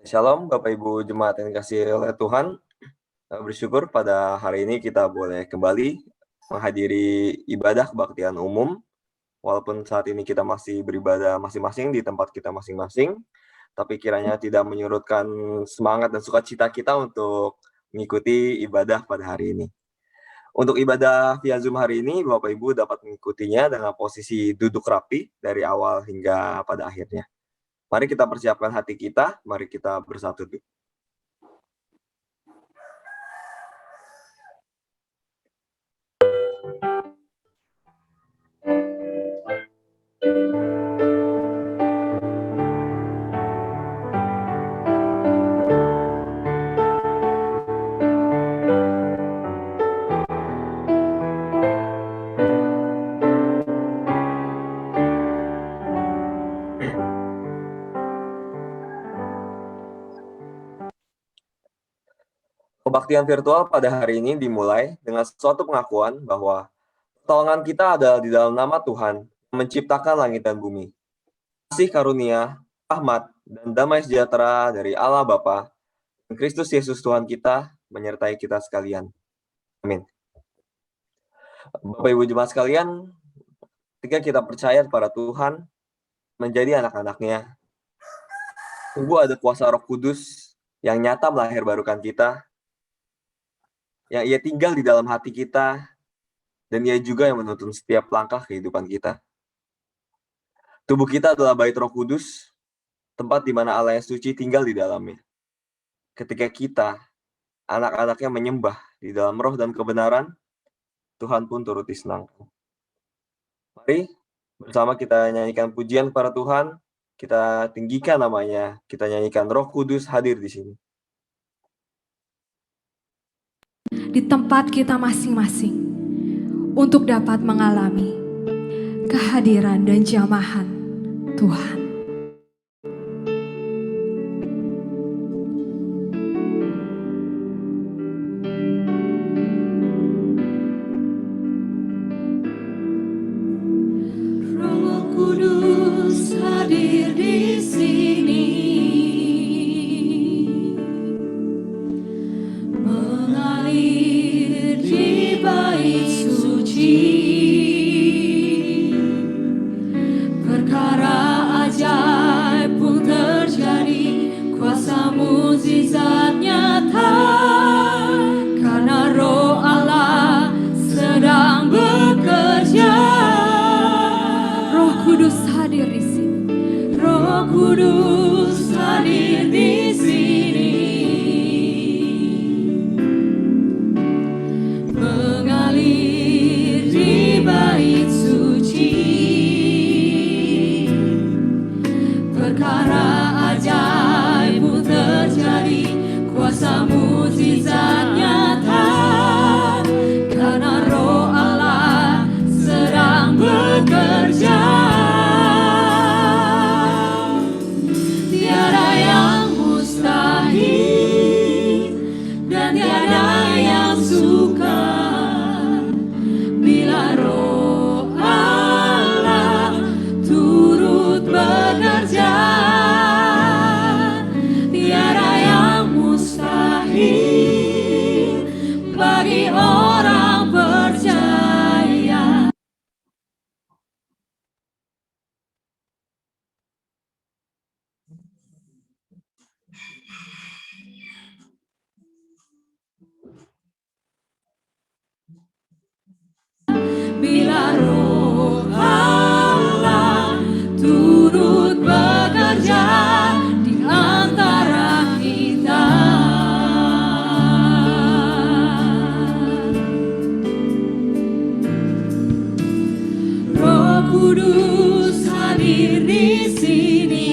Shalom Bapak Ibu Jemaat yang dikasihi oleh Tuhan. Bersyukur pada hari ini kita boleh kembali menghadiri ibadah kebaktian umum. Walaupun saat ini kita masih beribadah masing-masing di tempat kita masing-masing, tapi kiranya tidak menyurutkan semangat dan sukacita kita untuk mengikuti ibadah pada hari ini. Untuk ibadah via Zoom hari ini, Bapak Ibu dapat mengikutinya dengan posisi duduk rapi dari awal hingga pada akhirnya. Mari kita persiapkan hati kita, mari kita bersatu. Kebaktian virtual pada hari ini dimulai dengan suatu pengakuan bahwa pertolongan kita adalah di dalam nama Tuhan yang menciptakan langit dan bumi. Kasih karunia, rahmat, dan damai sejahtera dari Allah Bapa dan Kristus Yesus Tuhan kita menyertai kita sekalian. Amin. Bapak Ibu Jemaat sekalian, ketika kita percaya kepada Tuhan, menjadi anak-anak-Nya, sungguh ada kuasa Roh Kudus yang nyata melahirbarukan kita, yang Ia tinggal di dalam hati kita, dan Ia juga yang menuntun setiap langkah kehidupan kita. Tubuh kita adalah bait Roh Kudus, tempat di mana Allah yang suci tinggal di dalamnya. Ketika kita, anak-anaknya menyembah di dalam roh dan kebenaran, Tuhan pun turuti senang. Mari bersama kita nyanyikan pujian kepada Tuhan, kita tinggikan namanya, kita nyanyikan Roh Kudus hadir di sini. Di tempat kita masing-masing untuk dapat mengalami kehadiran dan jamahan Tuhan. Roh Kudus hadir di sini, mengalir di bait suci. Perkara ajaib pun terjadi, kuasa mukjizat nyata, karena Roh Allah sedang bekerja. Roh Kudus hadir di sini. Roh Kudus hadir di sini, mengalir di bait suci. Perkara ajaib pun terjadi, kuasa mukjizat nyata, karena Roh Allah sedang bekerja. Tiada yang mustahil dan tiada yang sukar bila Roh Allah turut bekerja. Tiada yang mustahil bagi orang percaya. Bila Roh Allah turut bekerja di antara kita. Roh Kudus hadir di sini,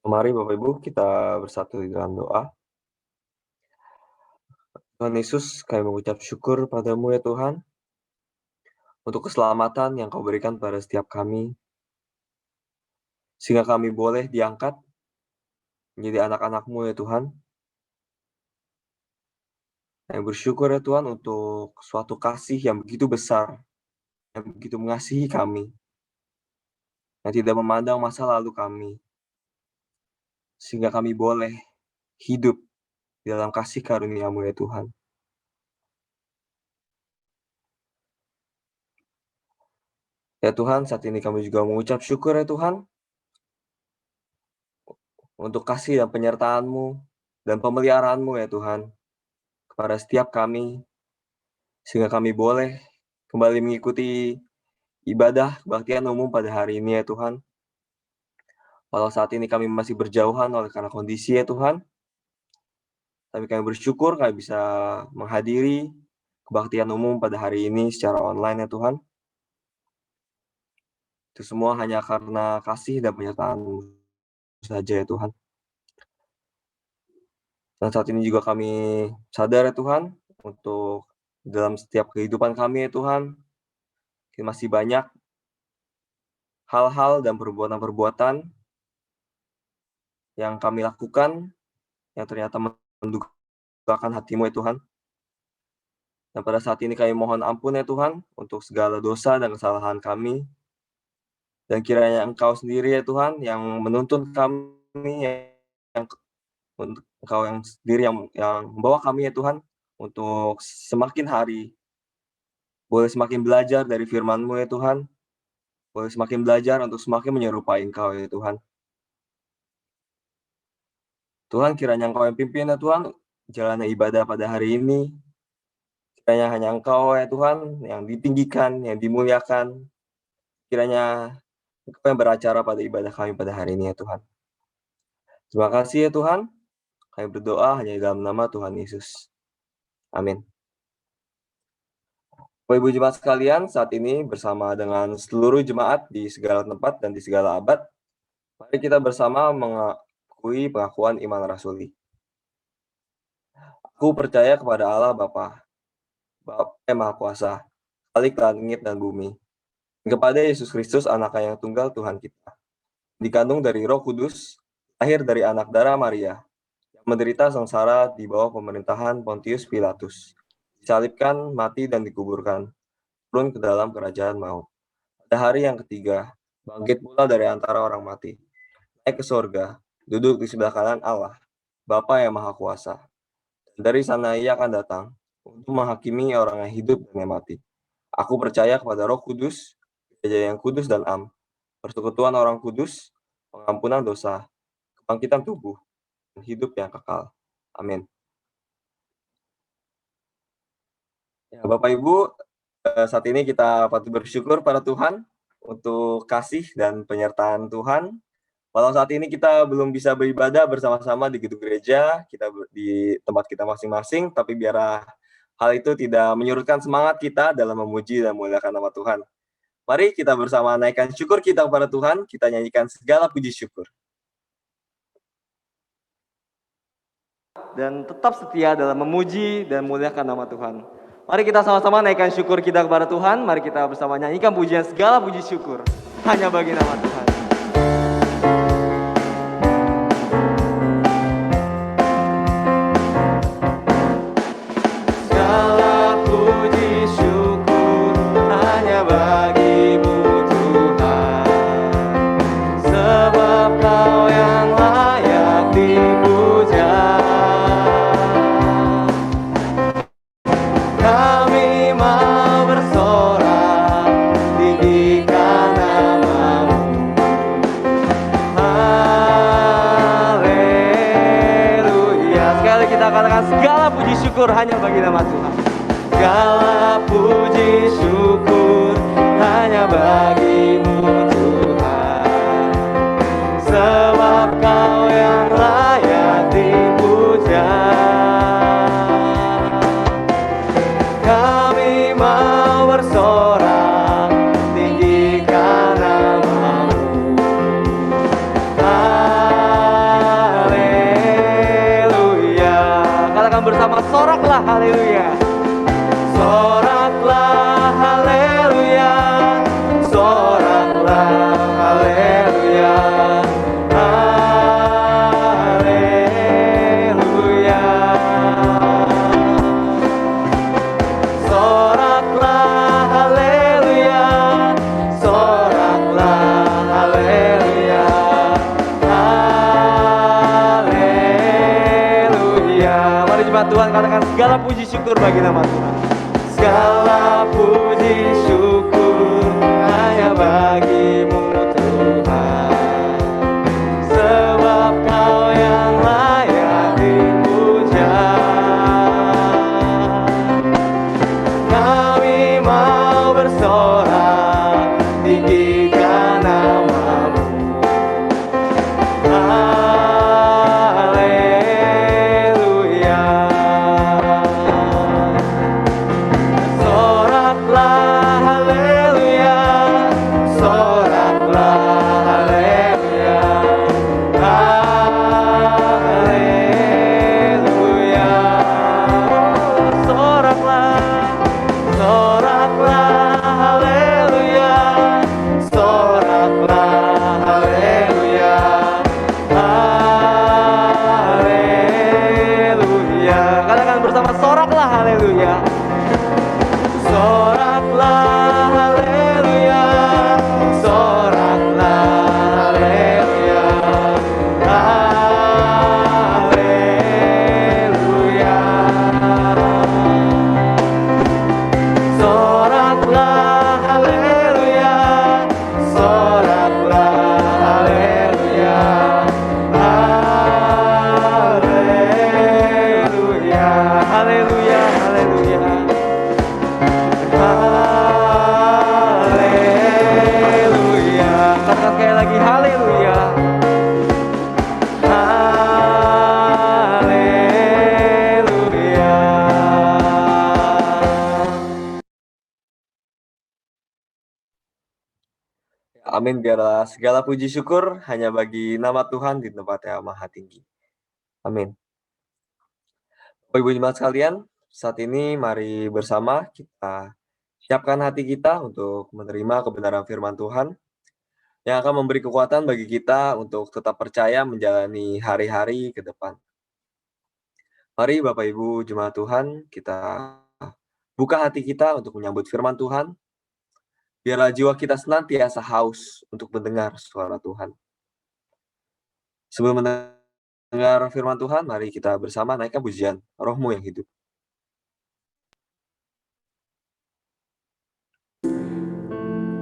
Mari Bapak Ibu kita bersatu di dalam doa. Tuhan Yesus, kami mengucap syukur padamu ya Tuhan, untuk keselamatan yang Kau berikan pada setiap kami, sehingga kami boleh diangkat menjadi anak-anak-Mu ya Tuhan. Kami bersyukur ya Tuhan untuk suatu kasih yang begitu besar, yang begitu mengasihi kami, yang tidak memandang masa lalu kami, sehingga kami boleh hidup di dalam kasih karunia-Mu ya Tuhan. Ya Tuhan, saat ini kami juga mengucap syukur ya Tuhan, untuk kasih dan penyertaan-Mu dan pemeliharaan-Mu ya Tuhan, kepada setiap kami, sehingga kami boleh kembali mengikuti ibadah kebaktian umum pada hari ini ya Tuhan. Walau saat ini kami masih berjauhan oleh karena kondisi ya Tuhan, tapi kami bersyukur kami bisa menghadiri kebaktian umum pada hari ini secara online ya Tuhan. Itu semua hanya karena kasih dan penyertaan-Mu saja ya Tuhan. Dan saat ini juga kami sadar ya Tuhan, untuk dalam setiap kehidupan kami ya Tuhan, masih banyak hal-hal dan perbuatan-perbuatan yang kami lakukan yang ternyata mendukakan hati-Mu ya Tuhan. Dan pada saat ini kami mohon ampun ya Tuhan untuk segala dosa dan kesalahan kami. Dan kiranya Engkau sendiri ya Tuhan yang menuntun kami, Engkau yang sendiri yang membawa kami ya Tuhan untuk semakin hari boleh semakin belajar dari firman-Mu ya Tuhan. Boleh semakin belajar untuk semakin menyerupai Engkau ya Tuhan. Tuhan, kiranya Engkau yang pimpin ya Tuhan jalannya ibadah pada hari ini. Kiranya hanya Engkau ya Tuhan yang ditinggikan, yang dimuliakan. Kiranya Engkau yang beracara pada ibadah kami pada hari ini ya Tuhan. Terima kasih ya Tuhan. Kami berdoa hanya dalam nama Tuhan Yesus. Amin. Bapak Ibu jemaat sekalian, saat ini bersama dengan seluruh jemaat di segala tempat dan di segala abad, mari kita bersama mengakui pengakuan iman rasuli. Aku percaya kepada Allah Bapa yang Maha Kuasa, Khalik langit dan bumi, dan kepada Yesus Kristus, Anak-Nya yang tunggal Tuhan kita, dikandung dari Roh Kudus, lahir dari anak darah Maria, yang menderita sengsara di bawah pemerintahan Pontius Pilatus, disalibkan, mati dan dikuburkan, turun ke dalam kerajaan maut. Pada hari yang ketiga, bangkit pula dari antara orang mati, naik ke sorga, duduk di sebelah kanan Allah, Bapa yang Maha Kuasa. Dan dari sana Ia akan datang untuk menghakimi orang yang hidup dan yang mati. Aku percaya kepada Roh Kudus, Gereja yang kudus dan am, persekutuan orang kudus, pengampunan dosa, kebangkitan tubuh, dan hidup yang kekal. Amin. Ya, Bapak Ibu, saat ini kita patut bersyukur pada Tuhan untuk kasih dan penyertaan Tuhan. Walau saat ini kita belum bisa beribadah bersama-sama di gedung gereja, kita di tempat kita masing-masing, tapi biar hal itu tidak menyurutkan semangat kita dalam memuji dan memuliakan nama Tuhan. Mari kita bersama naikkan syukur kita kepada Tuhan, kita nyanyikan segala puji syukur. Dan tetap setia dalam memuji dan memuliakan nama Tuhan. Mari kita sama-sama naikkan syukur kita kepada Tuhan, mari kita bersama nyanyikan pujian segala puji syukur hanya bagi nama Tuhan. Hanya bagi nama Tuhan. Segala puji syukur hanya bagimu Tuhan, sebab Kau yang layak dipuja. Kami mau bersorak tinggikan nama-Mu. Haleluya. Segala puji syukur bagi nama Tuhan. Segala puji syukur hanya bagimu Tuhan, sebab Kau yang layak dipuja. Kami mau bersorak tinggikan nama-Mu. Haleluya. Soraklah haleluya, soraklah haleluya, haleluya. Soraklah, soraklah haleluya, soraklah haleluya, haleluya. Katakan bersama, soraklah haleluya. Soraklah haleluya, soraklah haleluya, haleluya. Soraklah haleluya, soraklah haleluya, haleluya, haleluya, haleluya. Haleluya. Katakan sekali lagi, haleluya. Haleluya. Amin. Biarlah segala puji syukur hanya bagi nama Tuhan di tempat yang maha tinggi. Amin. Bapak Ibu jemaat sekalian, saat ini mari bersama kita siapkan hati kita untuk menerima kebenaran firman Tuhan yang akan memberi kekuatan bagi kita untuk tetap percaya menjalani hari-hari ke depan. Mari Bapak Ibu jemaat Tuhan, kita buka hati kita untuk menyambut firman Tuhan. Biarlah jiwa kita senantiasa haus untuk mendengar suara Tuhan. Sebelum mendengar firman Tuhan, mari kita bersama naikkan pujian Roh-Mu yang hidup.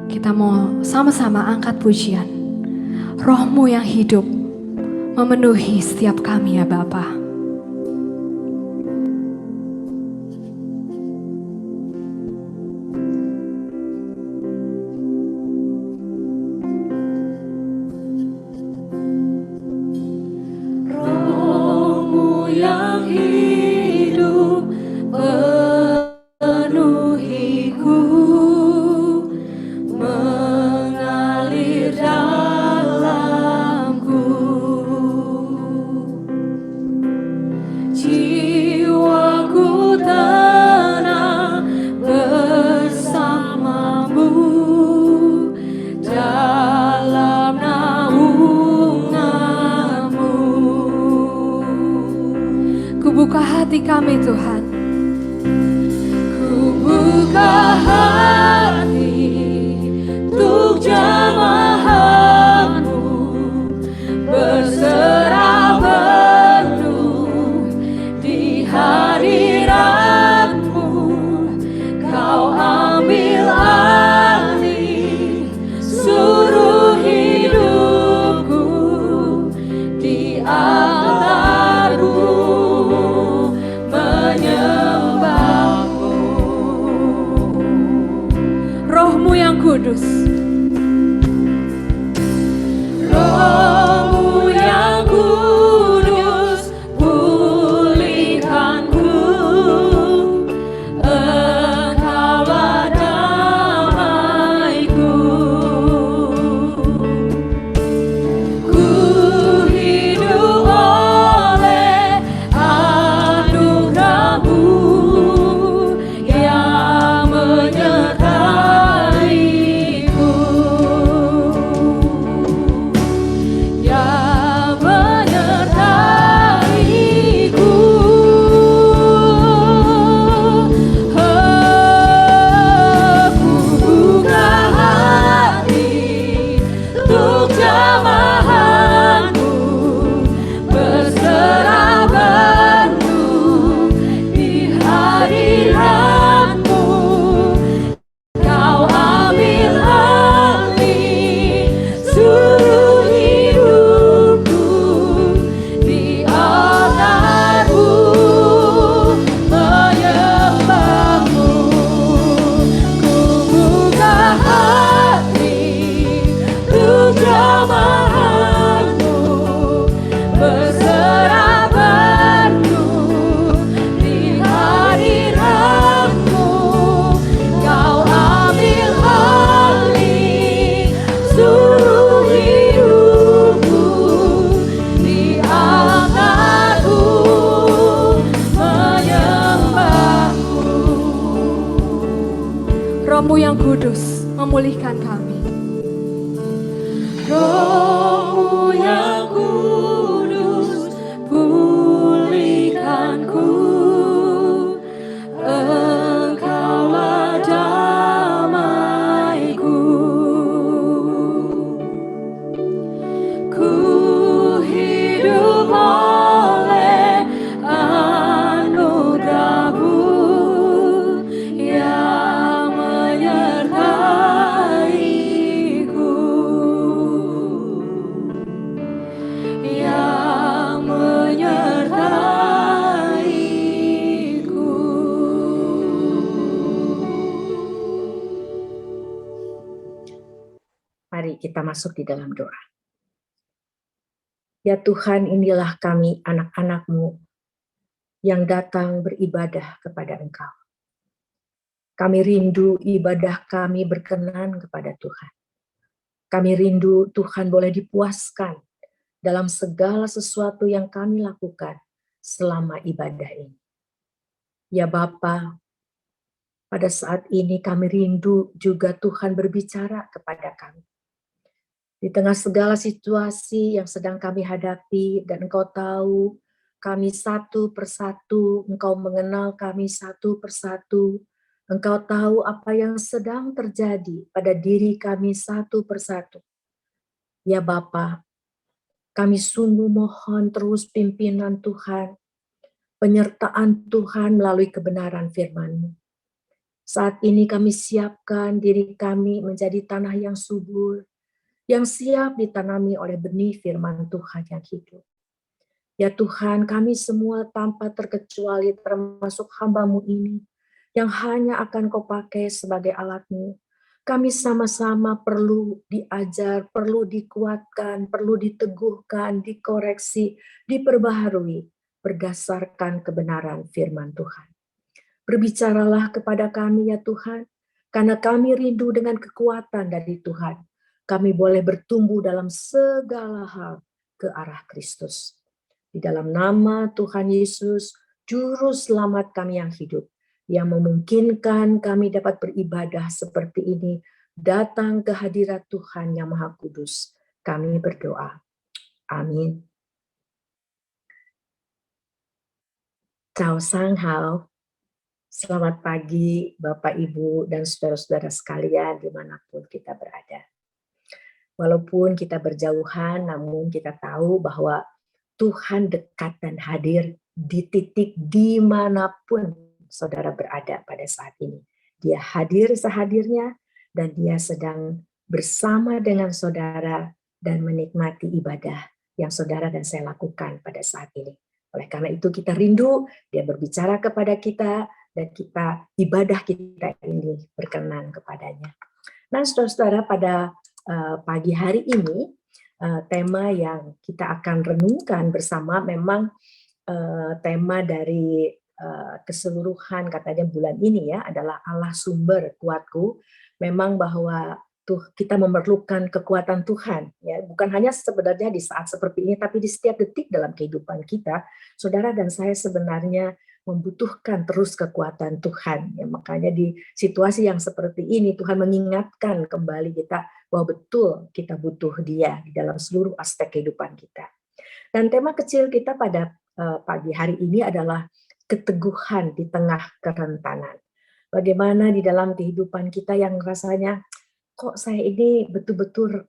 Kita mau sama-sama angkat pujian. Roh-Mu yang hidup memenuhi setiap kami ya Bapa. Roh-Mu yang hidup penuhiku, mengalir dalamku. Jiwaku tenang bersamamu dalam naunganmu. Ku buka hati kami Tuhan. Ku buka hati untuk jamahanmu, berserah penuh di hadiratmu. Kau ambil alih seluruh hidupku, di altarmu menyembahmu. Roh-Mu yang kudus. Roh-Mu yang kudus, pulihkanku. Engkaulah damaiku. Ku hidup oleh anugerah-Mu yang menyertaiku. Roh-Mu yang kudus memulihkan kami. Roh-Mu yang kudus, pulihkanku. Engkaulah damaiku. Ku hidup oleh anugerah-Mu yang menyertaiku, yang menyertaiku. Mari kita masuk di dalam doa. Ya Tuhan, inilah kami anak-anak-Mu yang datang beribadah kepada Engkau. Kami rindu ibadah kami berkenan kepada Tuhan. Kami rindu Tuhan boleh dipuaskan dalam segala sesuatu yang kami lakukan selama ibadah ini. Ya Bapa, pada saat ini kami rindu juga Tuhan berbicara kepada kami. Di tengah segala situasi yang sedang kami hadapi, dan Engkau tahu kami satu persatu, Engkau mengenal kami satu persatu, Engkau tahu apa yang sedang terjadi pada diri kami satu persatu. Ya Bapa, kami sungguh mohon terus pimpinan Tuhan, penyertaan Tuhan melalui kebenaran firman-Mu. Saat ini kami siapkan diri kami menjadi tanah yang subur, yang siap ditanami oleh benih firman Tuhan yang hidup. Ya Tuhan, kami semua tanpa terkecuali termasuk hamba-Mu ini, yang hanya akan Kau pakai sebagai alat-Mu. Kami sama-sama perlu diajar, perlu dikuatkan, perlu diteguhkan, dikoreksi, diperbaharui berdasarkan kebenaran firman Tuhan. Berbicaralah kepada kami ya Tuhan, karena kami rindu dengan kekuatan dari Tuhan. Kami boleh bertumbuh dalam segala hal ke arah Kristus. Di dalam nama Tuhan Yesus, Juru Selamat kami yang hidup, yang memungkinkan kami dapat beribadah seperti ini, datang ke hadirat Tuhan yang Maha Kudus. Kami berdoa. Amin. Ciao Sang Hao. Selamat pagi Bapak, Ibu, dan saudara-saudara sekalian dimanapun kita berada. Walaupun kita berjauhan, namun kita tahu bahwa Tuhan dekat dan hadir di titik dimanapun saudara berada pada saat ini. Dia hadir sehadirnya dan dia sedang bersama dengan saudara dan menikmati ibadah yang saudara dan saya lakukan pada saat ini. Oleh karena itu kita rindu, dia berbicara kepada kita dan kita ibadah kita ini berkenan kepadanya. Nah saudara-saudara, pada pagi hari ini tema yang kita akan renungkan bersama memang tema dari keseluruhan katanya bulan ini ya adalah Allah sumber kuatku. Memang bahwa kita memerlukan kekuatan Tuhan ya, bukan hanya sebenarnya di saat seperti ini tapi di setiap detik dalam kehidupan kita. Saudara dan saya sebenarnya membutuhkan terus kekuatan Tuhan ya, makanya di situasi yang seperti ini Tuhan mengingatkan kembali kita bahwa betul kita butuh Dia di dalam seluruh aspek kehidupan kita. Dan tema kecil kita pada pagi hari ini adalah keteguhan di tengah kerentanan. Bagaimana di dalam kehidupan kita yang rasanya kok saya ini betul-betul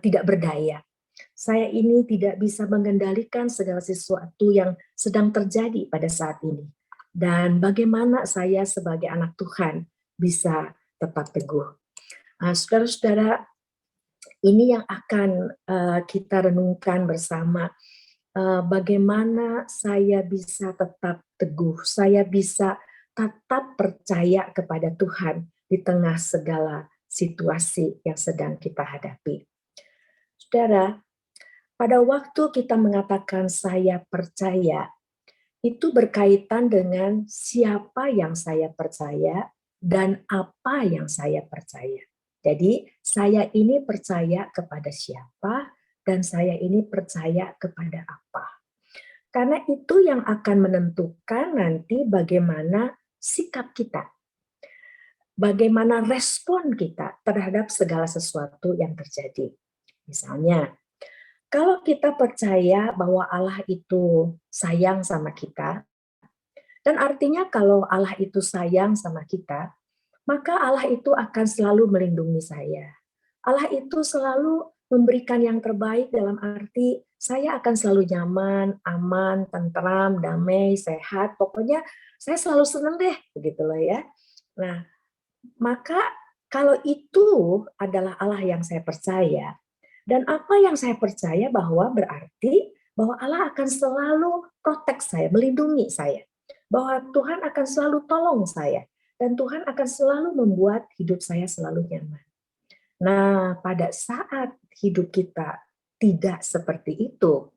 tidak berdaya. Saya ini tidak bisa mengendalikan segala sesuatu yang sedang terjadi pada saat ini. Dan bagaimana saya sebagai anak Tuhan bisa tetap teguh. Saudara-saudara, ini yang akan kita renungkan bersama. Bagaimana saya bisa tetap teguh, saya bisa tetap percaya kepada Tuhan di tengah segala situasi yang sedang kita hadapi. Saudara, pada waktu kita mengatakan saya percaya, itu berkaitan dengan siapa yang saya percaya dan apa yang saya percaya. Jadi, saya ini percaya kepada siapa dan saya ini percaya kepada apa. Karena itu yang akan menentukan nanti bagaimana sikap kita. bagaimana respon kita terhadap segala sesuatu yang terjadi. Misalnya, kalau kita percaya bahwa Allah itu sayang sama kita, dan artinya kalau Allah itu sayang sama kita, maka Allah itu akan selalu melindungi saya. Allah itu selalu memberikan yang terbaik dalam arti saya akan selalu nyaman, aman, tentram, damai, sehat. Pokoknya saya selalu senang deh, begitu loh ya. Nah, maka kalau itu adalah Allah yang saya percaya, dan apa yang saya percaya bahwa berarti bahwa Allah akan selalu protect saya, melindungi saya. Bahwa Tuhan akan selalu tolong saya. Dan Tuhan akan selalu membuat hidup saya selalu nyaman. Nah, pada saat hidup kita tidak seperti itu,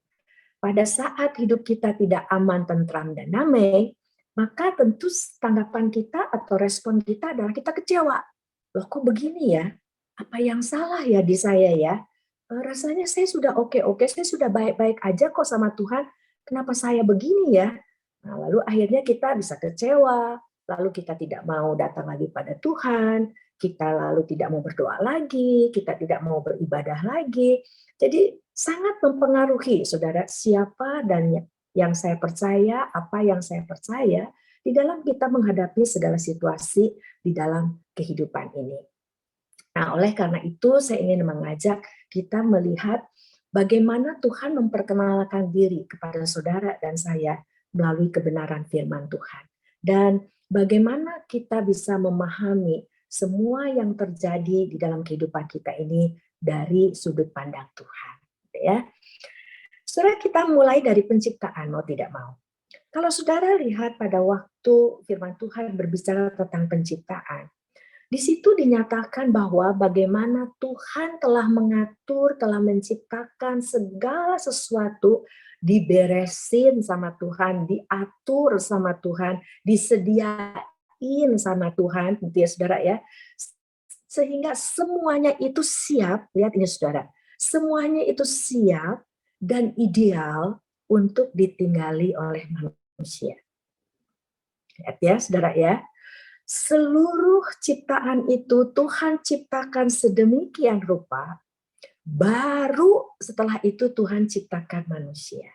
pada saat hidup kita tidak aman, tentram, dan damai, maka tentu tanggapan kita atau respon kita adalah kita kecewa. Loh kok begini ya? Apa yang salah ya di saya ya? Rasanya saya sudah oke-oke, saya sudah baik-baik aja kok sama Tuhan. Kenapa saya begini ya? Nah, lalu akhirnya kita bisa kecewa, lalu kita tidak mau datang lagi pada Tuhan, kita lalu tidak mau berdoa lagi, kita tidak mau beribadah lagi. Jadi sangat mempengaruhi, saudara, siapa dan yang saya percaya, apa yang saya percaya, di dalam kita menghadapi segala situasi di dalam kehidupan ini. Nah, oleh karena itu saya ingin mengajak kita melihat bagaimana Tuhan memperkenalkan diri kepada saudara dan saya melalui kebenaran firman Tuhan. Dan bagaimana kita bisa memahami semua yang terjadi di dalam kehidupan kita ini dari sudut pandang Tuhan. Ya. Saudara, kita mulai dari penciptaan, mau tidak mau. Kalau saudara lihat pada waktu firman Tuhan berbicara tentang penciptaan, di situ dinyatakan bahwa bagaimana Tuhan telah mengatur, telah menciptakan segala sesuatu, diberesin sama Tuhan, diatur sama Tuhan, disediain sama Tuhan, gitu ya saudara ya. Sehingga semuanya itu siap, lihat ini saudara, semuanya itu siap dan ideal untuk ditinggali oleh manusia. Lihat ya saudara ya. Seluruh ciptaan itu Tuhan ciptakan sedemikian rupa, baru setelah itu Tuhan ciptakan manusia.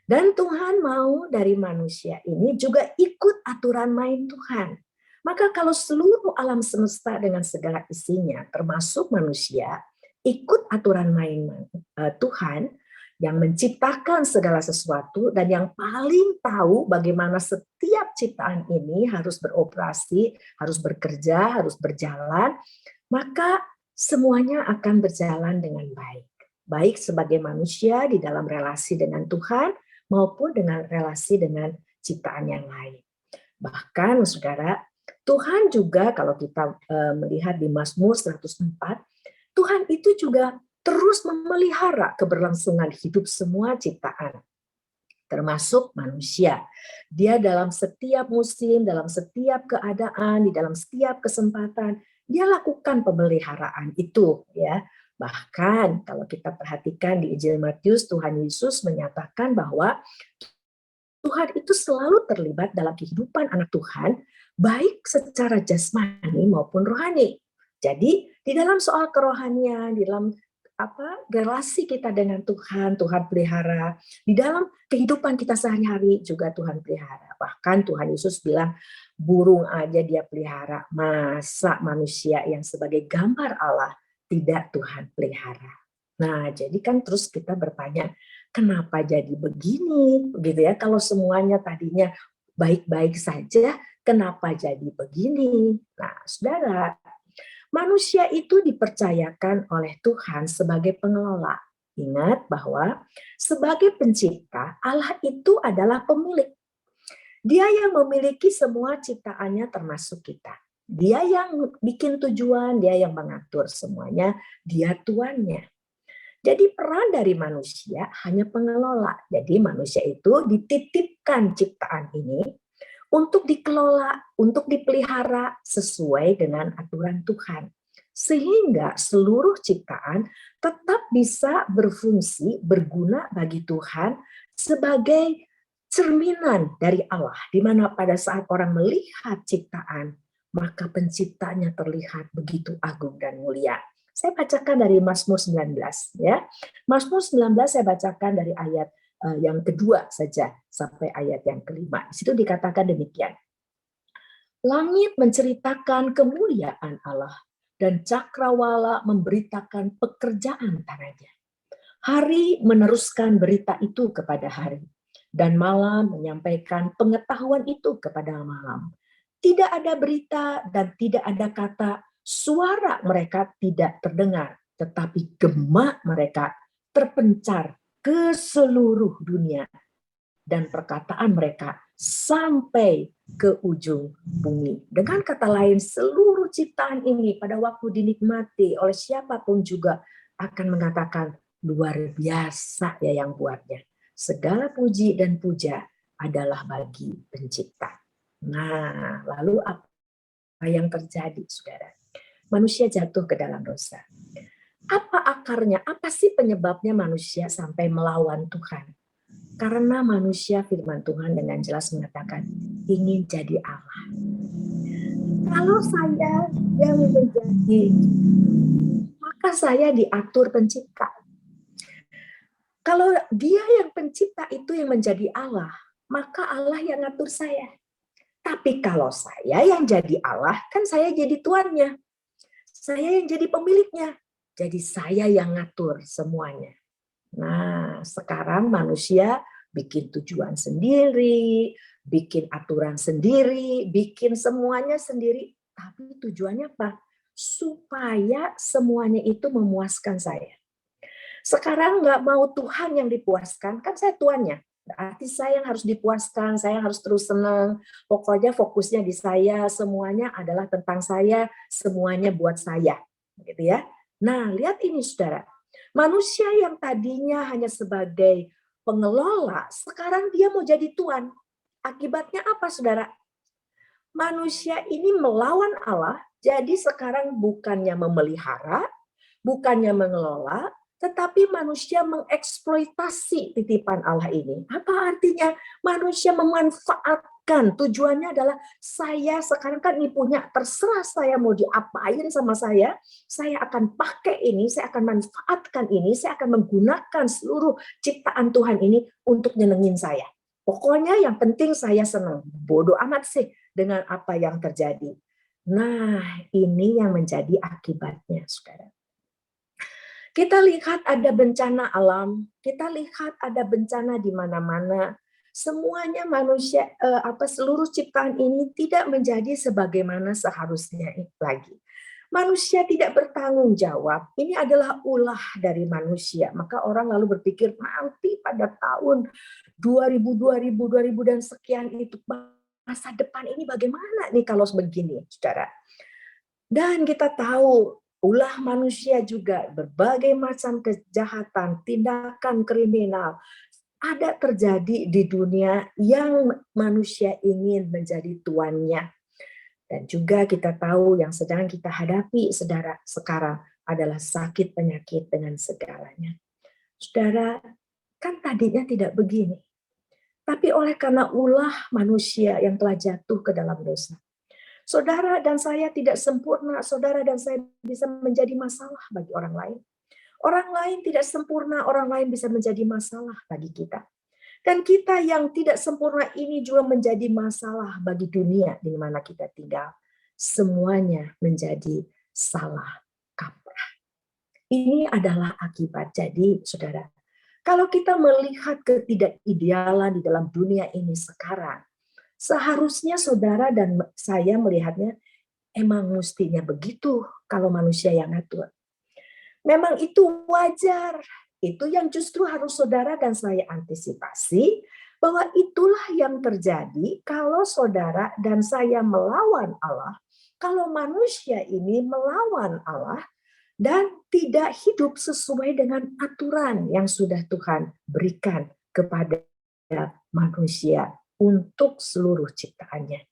Dan Tuhan mau dari manusia ini juga ikut aturan main Tuhan. Maka kalau seluruh alam semesta dengan segala isinya, termasuk manusia, ikut aturan main Tuhan, yang menciptakan segala sesuatu dan yang paling tahu bagaimana setiap ciptaan ini harus beroperasi, harus bekerja, harus berjalan, maka semuanya akan berjalan dengan baik. Baik sebagai manusia di dalam relasi dengan Tuhan maupun dengan relasi dengan ciptaan yang lain. Bahkan saudara, Tuhan juga kalau kita melihat di Mazmur 104, Tuhan itu juga terus memelihara keberlangsungan hidup semua ciptaan, termasuk manusia. Dia dalam setiap musim, dalam setiap keadaan, di dalam setiap kesempatan, dia lakukan pemeliharaan itu, ya. Bahkan kalau kita perhatikan di Injil Matius, Tuhan Yesus menyatakan bahwa Tuhan itu selalu terlibat dalam kehidupan anak Tuhan, baik secara jasmani maupun rohani. Jadi di dalam soal kerohanian, di dalam relasi kita dengan Tuhan, Tuhan pelihara. Di dalam kehidupan kita sehari-hari juga Tuhan pelihara. Bahkan Tuhan Yesus bilang, burung aja dia pelihara. Masa manusia yang sebagai gambar Allah tidak Tuhan pelihara. Nah, jadi kan terus kita bertanya, kenapa jadi begini? Gitu ya, kalau semuanya tadinya baik-baik saja, kenapa jadi begini? Nah, saudara, manusia itu dipercayakan oleh Tuhan sebagai pengelola. Ingat bahwa sebagai pencipta, Allah itu adalah pemilik. Dia yang memiliki semua ciptaannya termasuk kita. Dia yang bikin tujuan, dia yang mengatur semuanya, dia tuannya. Jadi peran dari manusia hanya pengelola. Jadi manusia itu dititipkan ciptaan ini untuk dikelola, untuk dipelihara sesuai dengan aturan Tuhan. Sehingga seluruh ciptaan tetap bisa berfungsi, berguna bagi Tuhan sebagai cerminan dari Allah. Di mana pada saat orang melihat ciptaan, maka penciptanya terlihat begitu agung dan mulia. Saya bacakan dari Mazmur 19 ya. Mazmur 19 saya bacakan dari ayat yang kedua saja sampai ayat yang kelima. Di situ dikatakan demikian. Langit menceritakan kemuliaan Allah dan cakrawala memberitakan pekerjaan tangannya. Hari meneruskan berita itu kepada hari dan malam menyampaikan pengetahuan itu kepada malam. Tidak ada berita dan tidak ada kata, suara mereka tidak terdengar, tetapi gema mereka terpencar ke seluruh dunia dan perkataan mereka sampai ke ujung bumi. Dengan kata lain, seluruh ciptaan ini pada waktu dinikmati oleh siapapun juga akan mengatakan luar biasa ya yang buatnya. Segala puji dan puja adalah bagi pencipta. Nah, lalu apa yang terjadi, saudara? Manusia jatuh ke dalam dosa. Apa akarnya? Apa sih penyebabnya manusia sampai melawan Tuhan? Karena manusia, firman Tuhan dengan jelas mengatakan ingin jadi Allah. Kalau saya yang menjadi, maka saya diatur pencipta. Kalau dia yang pencipta itu yang menjadi Allah, maka Allah yang ngatur saya. Tapi kalau saya yang jadi Allah, kan saya jadi tuannya. Saya yang jadi pemiliknya. Jadi saya yang ngatur semuanya. Nah, sekarang manusia bikin tujuan sendiri, bikin aturan sendiri, bikin semuanya sendiri. Tapi tujuannya apa? Supaya semuanya itu memuaskan saya. Sekarang nggak mau Tuhan yang dipuaskan, kan saya tuannya. Berarti saya yang harus dipuaskan, saya harus terus senang. Pokoknya fokusnya di saya, semuanya adalah tentang saya, semuanya buat saya. Gitu ya. Nah, lihat ini saudara. Manusia yang tadinya hanya sebagai pengelola, sekarang dia mau jadi tuan. Akibatnya apa saudara? Manusia ini melawan Allah, jadi sekarang bukannya memelihara, bukannya mengelola, tetapi manusia mengeksploitasi titipan Allah ini. Apa artinya? Manusia memanfaatkan. Tujuannya adalah saya sekarang kan ini punya, terserah saya mau diapain sama saya akan pakai ini, saya akan manfaatkan ini, saya akan menggunakan seluruh ciptaan Tuhan ini untuk nyenengin saya. Pokoknya yang penting saya senang. Bodoh amat sih dengan apa yang terjadi. Nah, ini yang menjadi akibatnya, saudara. Kita lihat ada bencana alam, kita lihat ada bencana di mana-mana. Semuanya manusia, seluruh ciptaan ini tidak menjadi sebagaimana seharusnya lagi. Manusia tidak bertanggung jawab. Ini adalah ulah dari manusia. Maka orang lalu berpikir nanti pada tahun 2000 dan sekian itu masa depan ini bagaimana nih kalau begini, saudara. Dan kita tahu ulah manusia juga berbagai macam kejahatan, tindakan kriminal ada terjadi di dunia yang manusia ingin menjadi tuannya. Dan juga kita tahu yang sedang kita hadapi saudara sekarang adalah sakit penyakit dengan segalanya. Saudara, kan tadinya tidak begini. Tapi oleh karena ulah manusia yang telah jatuh ke dalam dosa, saudara dan saya tidak sempurna, saudara dan saya bisa menjadi masalah bagi orang lain. Orang lain tidak sempurna, orang lain bisa menjadi masalah bagi kita. Dan kita yang tidak sempurna ini juga menjadi masalah bagi dunia di mana kita tinggal. Semuanya menjadi salah kaprah. Ini adalah akibat. Jadi, saudara, kalau kita melihat ketidakidealan di dalam dunia ini sekarang, seharusnya saudara dan saya melihatnya emang mestinya begitu kalau manusia yang ngatur. Memang itu wajar. Itu yang justru harus saudara dan saya antisipasi bahwa itulah yang terjadi kalau saudara dan saya melawan Allah. Kalau manusia ini melawan Allah dan tidak hidup sesuai dengan aturan yang sudah Tuhan berikan kepada manusia untuk seluruh ciptaannya.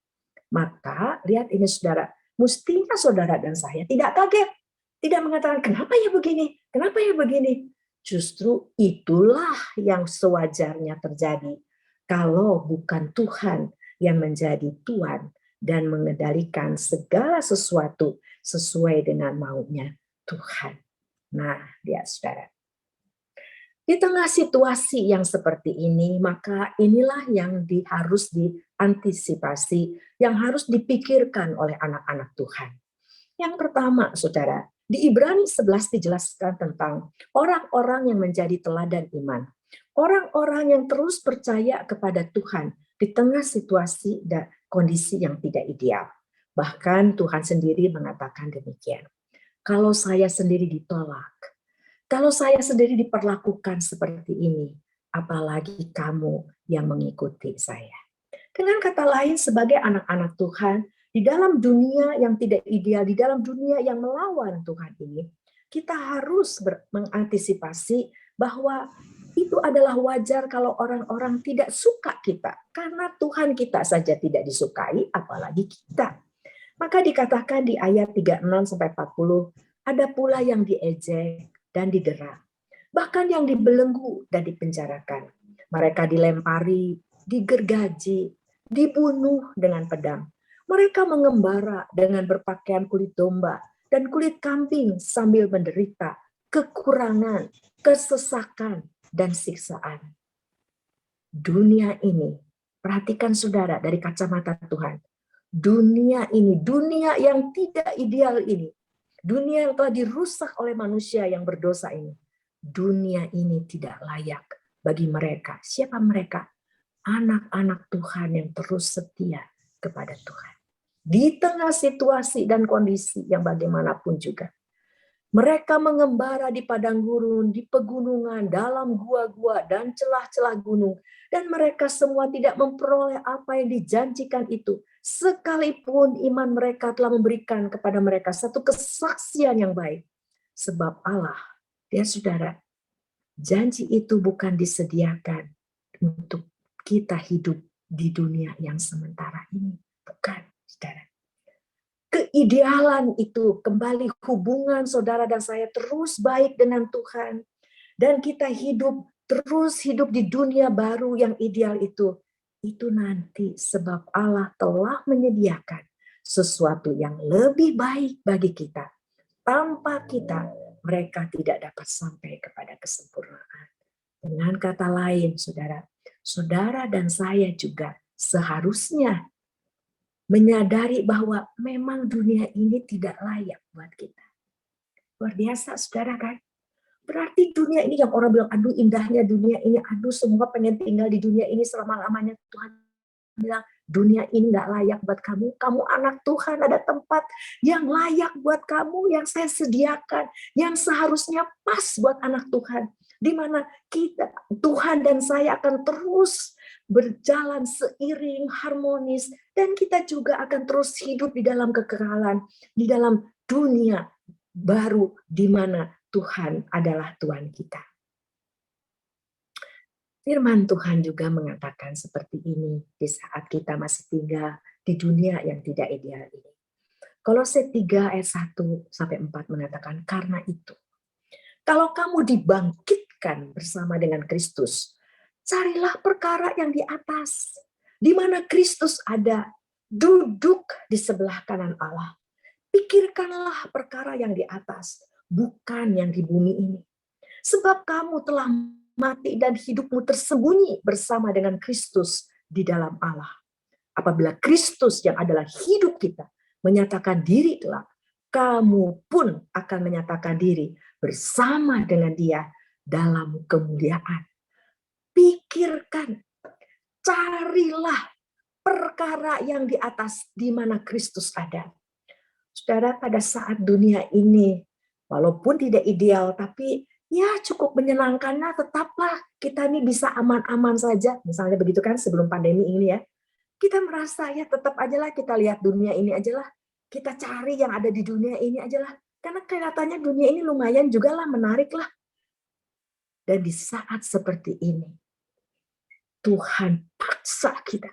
Maka lihat ini saudara, mestinya saudara dan saya tidak kaget, tidak mengatakan kenapa ya begini, kenapa ya begini. Justru itulah yang sewajarnya terjadi kalau bukan Tuhan yang menjadi Tuan dan mengendalikan segala sesuatu sesuai dengan maunya Tuhan. Nah, lihat saudara. Di tengah situasi yang seperti ini, maka inilah yang harus diantisipasi, yang harus dipikirkan oleh anak-anak Tuhan. Yang pertama, saudara, di Ibrani 11 dijelaskan tentang orang-orang yang menjadi teladan iman. Orang-orang yang terus percaya kepada Tuhan di tengah situasi dan kondisi yang tidak ideal. Bahkan Tuhan sendiri mengatakan demikian. Kalau saya sendiri ditolak, kalau saya sendiri diperlakukan seperti ini, apalagi kamu yang mengikuti saya. Dengan kata lain, sebagai anak-anak Tuhan, di dalam dunia yang tidak ideal, di dalam dunia yang melawan Tuhan ini, kita harus mengantisipasi bahwa itu adalah wajar kalau orang-orang tidak suka kita. Karena Tuhan kita saja tidak disukai, apalagi kita. Maka dikatakan di ayat 36-40, ada pula yang diejek dan didera. Bahkan yang dibelenggu dan dipenjarakan. Mereka dilempari, digergaji, dibunuh dengan pedang. Mereka mengembara dengan berpakaian kulit domba dan kulit kambing sambil menderita kekurangan, kesesakan, dan siksaan. Dunia ini, perhatikan saudara dari kacamata Tuhan. Dunia ini, dunia yang tidak ideal ini, dunia yang telah dirusak oleh manusia yang berdosa ini, dunia ini tidak layak bagi mereka. Siapa mereka? Anak-anak Tuhan yang terus setia kepada Tuhan. Di tengah situasi dan kondisi yang bagaimanapun juga. Mereka mengembara di padang gurun, di pegunungan, dalam gua-gua dan celah-celah gunung. Dan mereka semua tidak memperoleh apa yang dijanjikan itu. Sekalipun iman mereka telah memberikan kepada mereka satu kesaksian yang baik. Sebab Allah, ya saudara, janji itu bukan disediakan untuk kita hidup di dunia yang sementara ini. Bukan, saudara. Keidealan itu kembali hubungan saudara dan saya terus baik dengan Tuhan. Dan kita terus hidup di dunia baru yang ideal itu. Itu nanti sebab Allah telah menyediakan sesuatu yang lebih baik bagi kita. Tanpa kita, mereka tidak dapat sampai kepada kesempurnaan. Dengan kata lain, saudara dan saya juga seharusnya menyadari bahwa memang dunia ini tidak layak buat kita. Luar biasa, saudara kan? Berarti dunia ini yang orang bilang, aduh indahnya dunia ini, aduh semua pengen tinggal di dunia ini selama-lamanya. Tuhan bilang, dunia ini nggak layak buat kamu. Kamu anak Tuhan, ada tempat yang layak buat kamu, yang saya sediakan, yang seharusnya pas buat anak Tuhan. Di mana kita, Tuhan dan saya akan terus berjalan seiring, harmonis, dan kita juga akan terus hidup di dalam kekekalan, di dalam dunia baru di mana Tuhan adalah Tuhan kita. Firman Tuhan juga mengatakan seperti ini di saat kita masih tinggal di dunia yang tidak ideal ini. Kolose 3 ayat 1-4 mengatakan, karena itu, kalau kamu dibangkitkan bersama dengan Kristus, carilah perkara yang di atas, di mana Kristus ada, duduk di sebelah kanan Allah. Pikirkanlah perkara yang di atas, bukan yang di bumi ini. Sebab kamu telah mati dan hidupmu tersembunyi bersama dengan Kristus di dalam Allah. Apabila Kristus yang adalah hidup kita menyatakan diri kelak, kamu pun akan menyatakan diri bersama dengan Dia dalam kemuliaan. Pikirkan, carilah perkara yang di atas di mana Kristus ada. Saudara, pada saat dunia ini, walaupun tidak ideal, tapi ya cukup menyenangkan, nah tetaplah kita ini bisa aman-aman saja. Misalnya begitu kan sebelum pandemi ini ya. Kita merasa ya tetap aja lah kita lihat dunia ini aja lah. Kita cari yang ada di dunia ini aja lah. Karena kelihatannya dunia ini lumayan juga lah, menarik lah. Dan di saat seperti ini, Tuhan paksa kita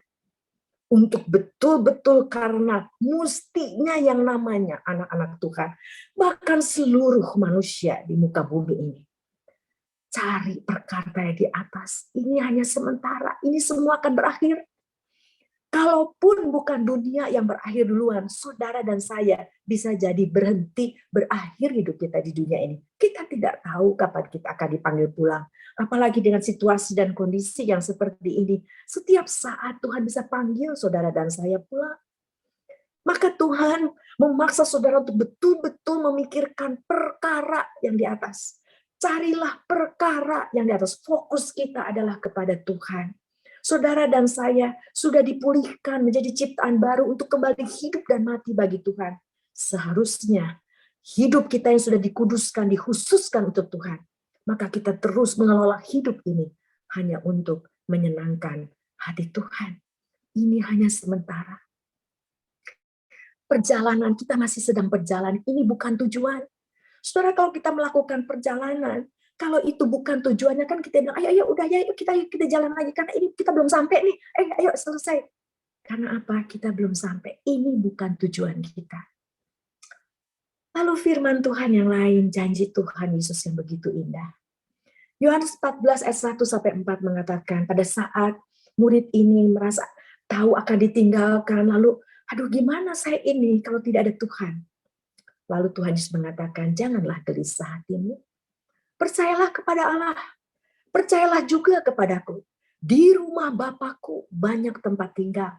untuk betul-betul karena mustinya yang namanya anak-anak Tuhan, bahkan seluruh manusia di muka bumi ini. Cari perkara yang di atas, ini hanya sementara, ini semua akan berakhir. Kalaupun bukan dunia yang berakhir duluan, saudara dan saya bisa jadi berhenti, berakhir hidup kita di dunia ini. Kita tidak tahu kapan kita akan dipanggil pulang. Apalagi dengan situasi dan kondisi yang seperti ini. Setiap saat Tuhan bisa panggil saudara dan saya pulang. Maka Tuhan memaksa saudara untuk betul-betul memikirkan perkara yang di atas. Carilah perkara yang di atas. Fokus kita adalah kepada Tuhan. Saudara dan saya sudah dipulihkan menjadi ciptaan baru untuk kembali hidup dan mati bagi Tuhan. Seharusnya hidup kita yang sudah dikuduskan, dikhususkan untuk Tuhan. Maka kita terus mengelola hidup ini hanya untuk menyenangkan hati Tuhan. Ini hanya sementara. Perjalanan kita masih sedang berjalan, ini bukan tujuan. Saudara, kalau kita melakukan perjalanan, kalau itu bukan tujuannya kan kita bilang, ayo udah ya, kita jalan lagi karena ini kita belum sampai nih. Ayo selesai. Karena apa? Kita belum sampai. Ini bukan tujuan kita. Lalu firman Tuhan yang lain, janji Tuhan Yesus yang begitu indah. Yohanes 14 ayat 1 sampai 4 mengatakan, pada saat murid ini merasa tahu akan ditinggalkan, lalu aduh gimana saya ini kalau tidak ada Tuhan. Lalu Tuhan Yesus mengatakan, janganlah gelisah hatimu. Percayalah kepada Allah. Percayalah juga kepadaku. Di rumah Bapakku banyak tempat tinggal.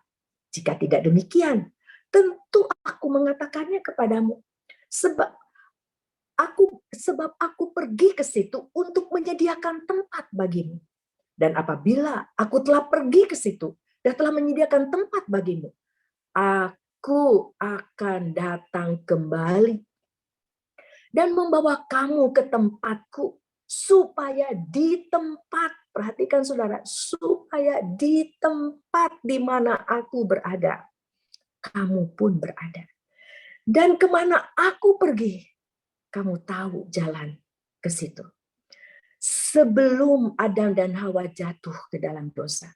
Jika tidak demikian, tentu aku mengatakannya kepadamu. Sebab aku pergi ke situ untuk menyediakan tempat bagimu. Dan apabila aku telah pergi ke situ dan telah menyediakan tempat bagimu, aku akan datang kembali dan membawa kamu ke tempatku, supaya di tempat, perhatikan saudara, supaya di tempat di mana aku berada, kamu pun berada. Dan kemana aku pergi, kamu tahu jalan ke situ. Sebelum Adam dan Hawa jatuh ke dalam dosa,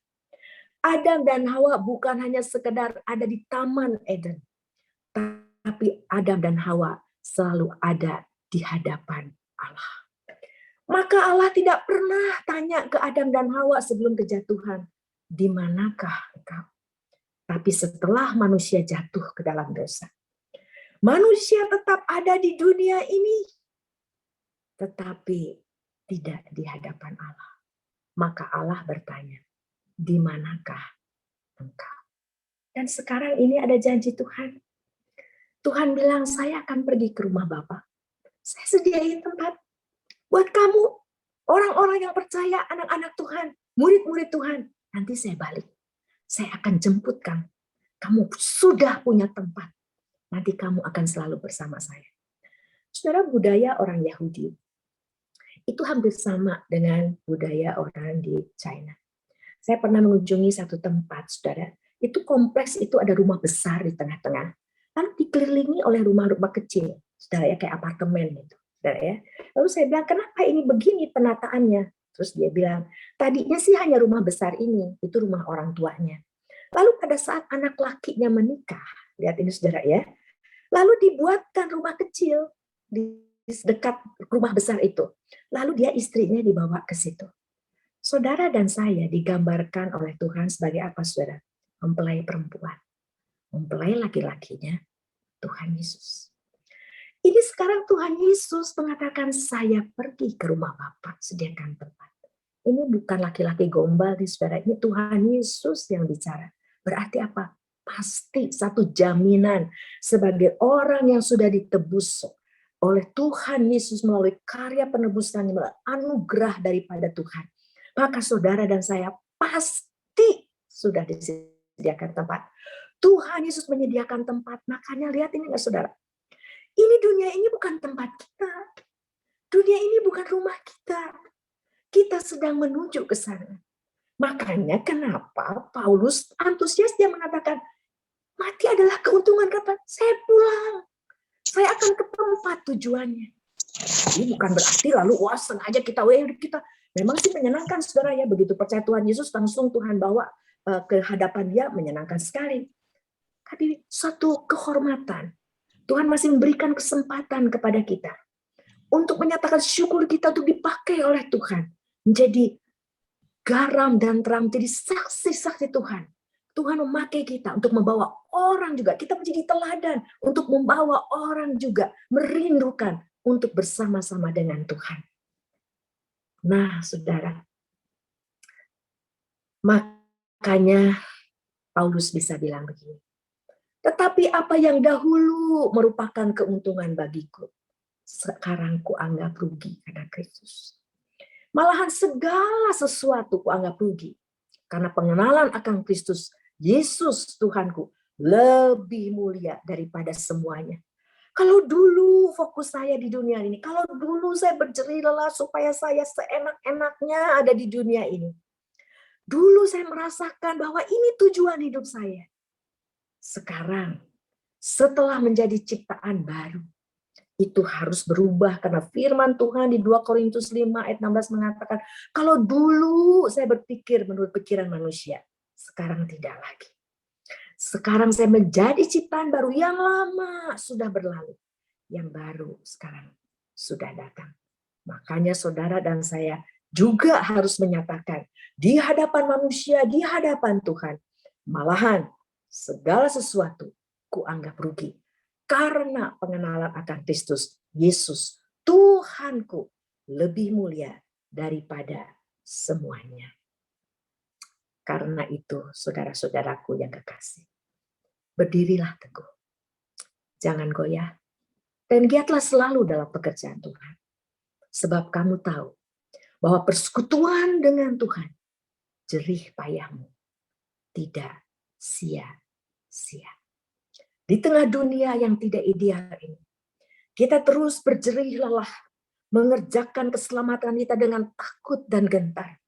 Adam dan Hawa bukan hanya sekedar ada di Taman Eden, tapi Adam dan Hawa selalu ada di hadapan Allah. Maka Allah tidak pernah tanya ke Adam dan Hawa sebelum kejatuhan, di manakah engkau? Tapi setelah manusia jatuh ke dalam dosa, manusia tetap ada di dunia ini, tetapi tidak di hadapan Allah. Maka Allah bertanya, di manakah engkau? Dan sekarang ini ada janji Tuhan. Tuhan bilang, saya akan pergi ke rumah Bapa. Saya sediain tempat buat kamu, orang-orang yang percaya, anak-anak Tuhan, murid-murid Tuhan. Nanti saya balik. Saya akan jemput kamu. Kamu sudah punya tempat. Nanti kamu akan selalu bersama saya. Saudara, budaya orang Yahudi itu hampir sama dengan budaya orang di China. Saya pernah mengunjungi satu tempat, saudara. Itu kompleks, itu ada rumah besar di tengah-tengah. Lalu dikelilingi oleh rumah-rumah kecil, saudara ya, kayak apartemen gitu, saudara ya. Lalu saya bilang, kenapa ini begini penataannya? Terus dia bilang, tadinya sih hanya rumah besar ini, itu rumah orang tuanya. Lalu pada saat anak lakinya menikah, lihat ini saudara ya, lalu dibuatkan rumah kecil di dekat rumah besar itu. Lalu dia istrinya dibawa ke situ. Saudara dan saya digambarkan oleh Tuhan sebagai apa, saudara? Mempelai perempuan. Mempelai laki-lakinya Tuhan Yesus. Ini sekarang Tuhan Yesus mengatakan, saya pergi ke rumah Bapa, sediakan tempat. Ini bukan laki-laki gombal di saudara, ini Tuhan Yesus yang bicara. Berarti apa? Pasti satu jaminan sebagai orang yang sudah ditebus oleh Tuhan Yesus melalui karya penebusan, melalui anugerah daripada Tuhan. Maka saudara dan saya pasti sudah disediakan tempat. Tuhan Yesus menyediakan tempat. Makanya lihat ini enggak saudara. Ini dunia ini bukan tempat kita. Dunia ini bukan rumah kita. Kita sedang menuju ke sana. Makanya kenapa Paulus antusias, dia mengatakan, mati adalah keuntungan kapan? Saya pulang. Saya akan ke tempat tujuannya. Ini bukan berarti lalu wah sengaja kita memang sih menyenangkan saudara ya, begitu percaya Tuhan Yesus langsung Tuhan bawa ke hadapan dia, menyenangkan sekali. Tapi suatu kehormatan. Tuhan masih memberikan kesempatan kepada kita untuk menyatakan syukur kita untuk dipakai oleh Tuhan menjadi garam dan terang, menjadi saksi-saksi Tuhan. Tuhan memakai kita untuk membawa orang juga. Kita menjadi teladan untuk membawa orang juga merindukan untuk bersama-sama dengan Tuhan. Nah, saudara, makanya Paulus bisa bilang begini. Tetapi apa yang dahulu merupakan keuntungan bagiku, sekarang kuanggap rugi karena Kristus. Malahan segala sesuatu kuanggap rugi karena pengenalan akan Kristus Yesus Tuhanku lebih mulia daripada semuanya. Kalau dulu fokus saya di dunia ini, kalau dulu saya berjerih lelah supaya saya seenak-enaknya ada di dunia ini. Dulu saya merasakan bahwa ini tujuan hidup saya. Sekarang, setelah menjadi ciptaan baru, itu harus berubah karena firman Tuhan di 2 Korintus 5 ayat 16 mengatakan, kalau dulu saya berpikir menurut pikiran manusia, sekarang tidak lagi. Sekarang saya menjadi ciptaan baru, yang lama sudah berlalu, yang baru sekarang sudah datang. Makanya saudara dan saya juga harus menyatakan di hadapan manusia, di hadapan Tuhan, malahan segala sesuatu kuanggap rugi. Karena pengenalan akan Kristus Yesus Tuhanku lebih mulia daripada semuanya. Karena itu saudara-saudaraku yang kekasih, berdirilah teguh, jangan goyah, dan giatlah selalu dalam pekerjaan Tuhan. Sebab kamu tahu bahwa persekutuan dengan Tuhan, jerih payahmu tidak sia-sia. Di tengah dunia yang tidak ideal ini, kita terus berjerih lelah mengerjakan keselamatan kita dengan takut dan gentar.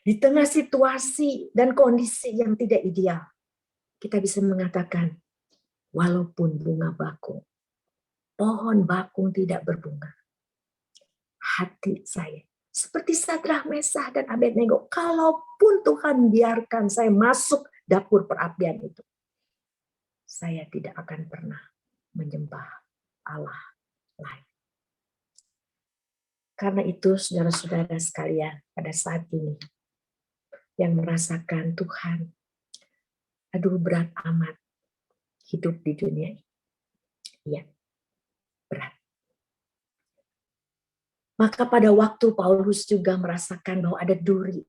Di tengah situasi dan kondisi yang tidak ideal, kita bisa mengatakan, walaupun bunga bakung, pohon bakung tidak berbunga, hati saya seperti Sadrah, Mesah, dan Abednego, kalaupun Tuhan biarkan saya masuk dapur perapian itu, saya tidak akan pernah menyembah Allah lain. Karena itu, saudara-saudara sekalian, pada saat ini, yang merasakan Tuhan, aduh berat amat hidup di dunia ini. Iya, berat. Maka pada waktu Paulus juga merasakan bahwa ada duri